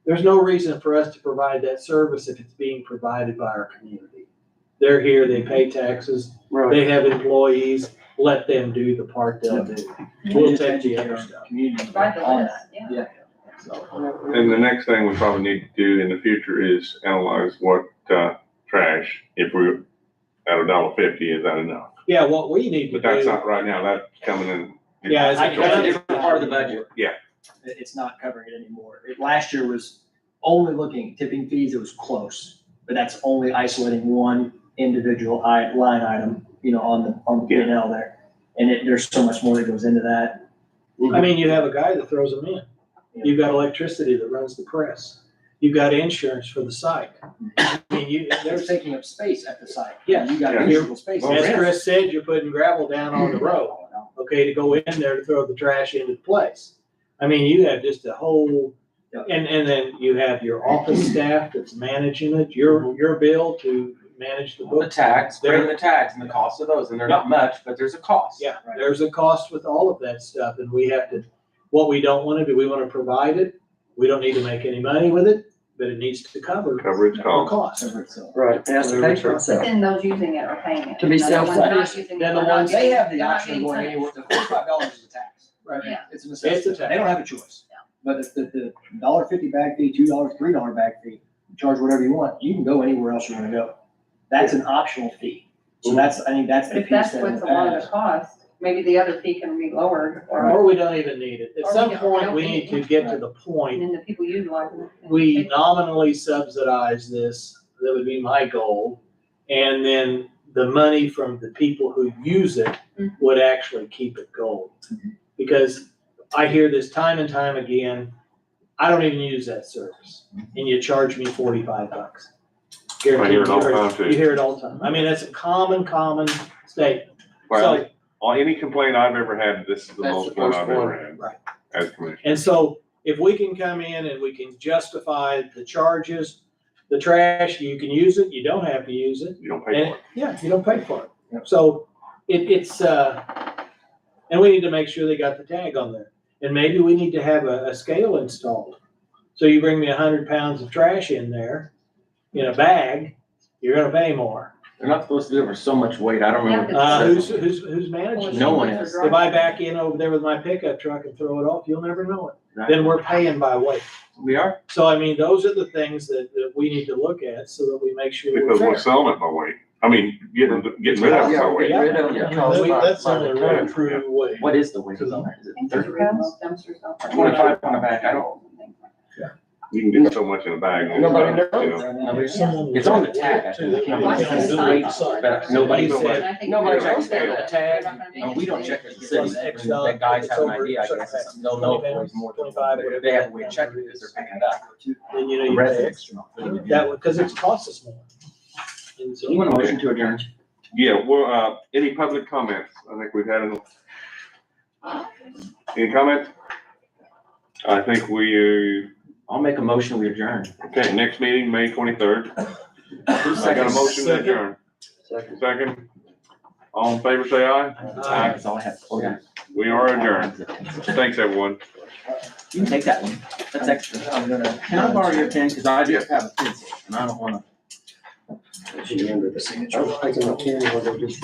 There's no reason for us to provide that service if it's being provided by our community. They're here, they pay taxes, they have employees, let them do the part they'll do. We'll Just take the educate other our stuff. community Provide the on list, that. yeah. So, And the next thing we probably need to do in the future is analyze what, trash, if we're at $1.50, is that enough? Yeah, what we need to But that's do, not right now, that's coming in. yeah, as a That's a county, different part of the budget. it's not covering it anymore. Last year was only looking at tipping fees, it was close, but that's only isolating one individual line item, you know, on the P and L there. And there's so much more that goes into that. I mean, you have a guy that throws them in. You've got electricity that runs the press. You've got insurance for the site. I mean, They're there's, taking up space at the site. Yeah. You got Yeah. usable space. as Chris said, you're putting gravel down on the road, okay, to go in there to throw the trash into place. I mean, you have just a whole, Yep. and then you have your office staff that's managing it, your bill to manage the The books. tax, bring the tax and the cost of those, and they're not much, but there's a cost. Yeah, there's a cost with all of that stuff, and we have to, what we don't wanna do, we wanna provide it. We don't need to make any money with it, but it needs to cover Cover its the cost. cost. Right, it has to pay for But itself. then those using it are paying it. To be The ones not self-sufficient. using it Then the are not ones- They getting- have the they're not option of getting going punished. anywhere, the $45 is a tax. Right. Yeah. It's a necessity. It's a tax. They don't have a choice. But the $1.50 bag fee, $2, $3 bag fee, charge whatever you want, you can go anywhere else you wanna go. That's an optional fee. So I think that's But the if piece that's that in what's the a lot of the past. cost, maybe the other fee can be lowered, or, Or we don't even need it. At Or we some don't- point, we need to get to the and point, then the people utilizing it. can we take it. nominally subsidize this, that would be my goal. And then the money from the people who use it would actually keep it going. Because I hear this time and time again, I don't even use that service, and you charge me $45. I hear it all the time too. You hear it all the time. I mean, that's a common statement. Well, So, on any complaint I've ever had, this is the That's most the one first I've ever one. had. Right. As commissioner. and so if we can come in and we can justify the charges, the trash, you can use it, you don't have to use it. You don't pay for it. Yeah, you don't pay for Yeah. it. So it's, and we need to make sure they got the tag on there. And maybe we need to have a scale installed. So you bring me 100 pounds of trash in there, in a bag, you're gonna pay more. They're not supposed to do it for so much weight, I don't remember. what it says. Who's managing? No one it? is. If I back in over there with my pickup truck and throw it off, you'll never know it. Right. Then we're paying by weight. We are, So I mean, those are the things that we need to look at so that we make sure we're Because we're fair. selling it by weight. I mean, getting rid of it by Yeah, weight. get rid of Yeah. it. cost by- That's the by the only really ton. true way. what is the weight? Is I it think 30 the pounds? dumpsters don't- 25 on the back, I don't. You can get so much in a bag. Nobody you knows. know. Nobody's- Someone It's on the would tag, I too, think. that we Watch can't the do sign. it inside. But nobody He said- said, And I think Nobody they're knows not that. tag. gonna make No, we don't it check as a It's city, on X when dollar, the guys it's have an over idea, I certain guess, pounds. they'll know if it weighs more than 25, that. If they have a way to check it, because they're picking it up. Then you know you pay Residents. extra. That would, because it's cost us more. And so- You want a motion to adjourn? Yeah, well, any public comments? I think we've had enough. Any comments? I think I'll make a motion, we adjourn. okay, next meeting, May 23rd. I got a motion to adjourn. Second. All in favor, say aye. That's all I have. Oh, yeah. We are adjourned. Thanks, everyone. You can take that one, that's extra. I'm gonna. Can I borrow your pen, because I just have a pencil, and I don't wanna. I was thinking, okay, well, they'll just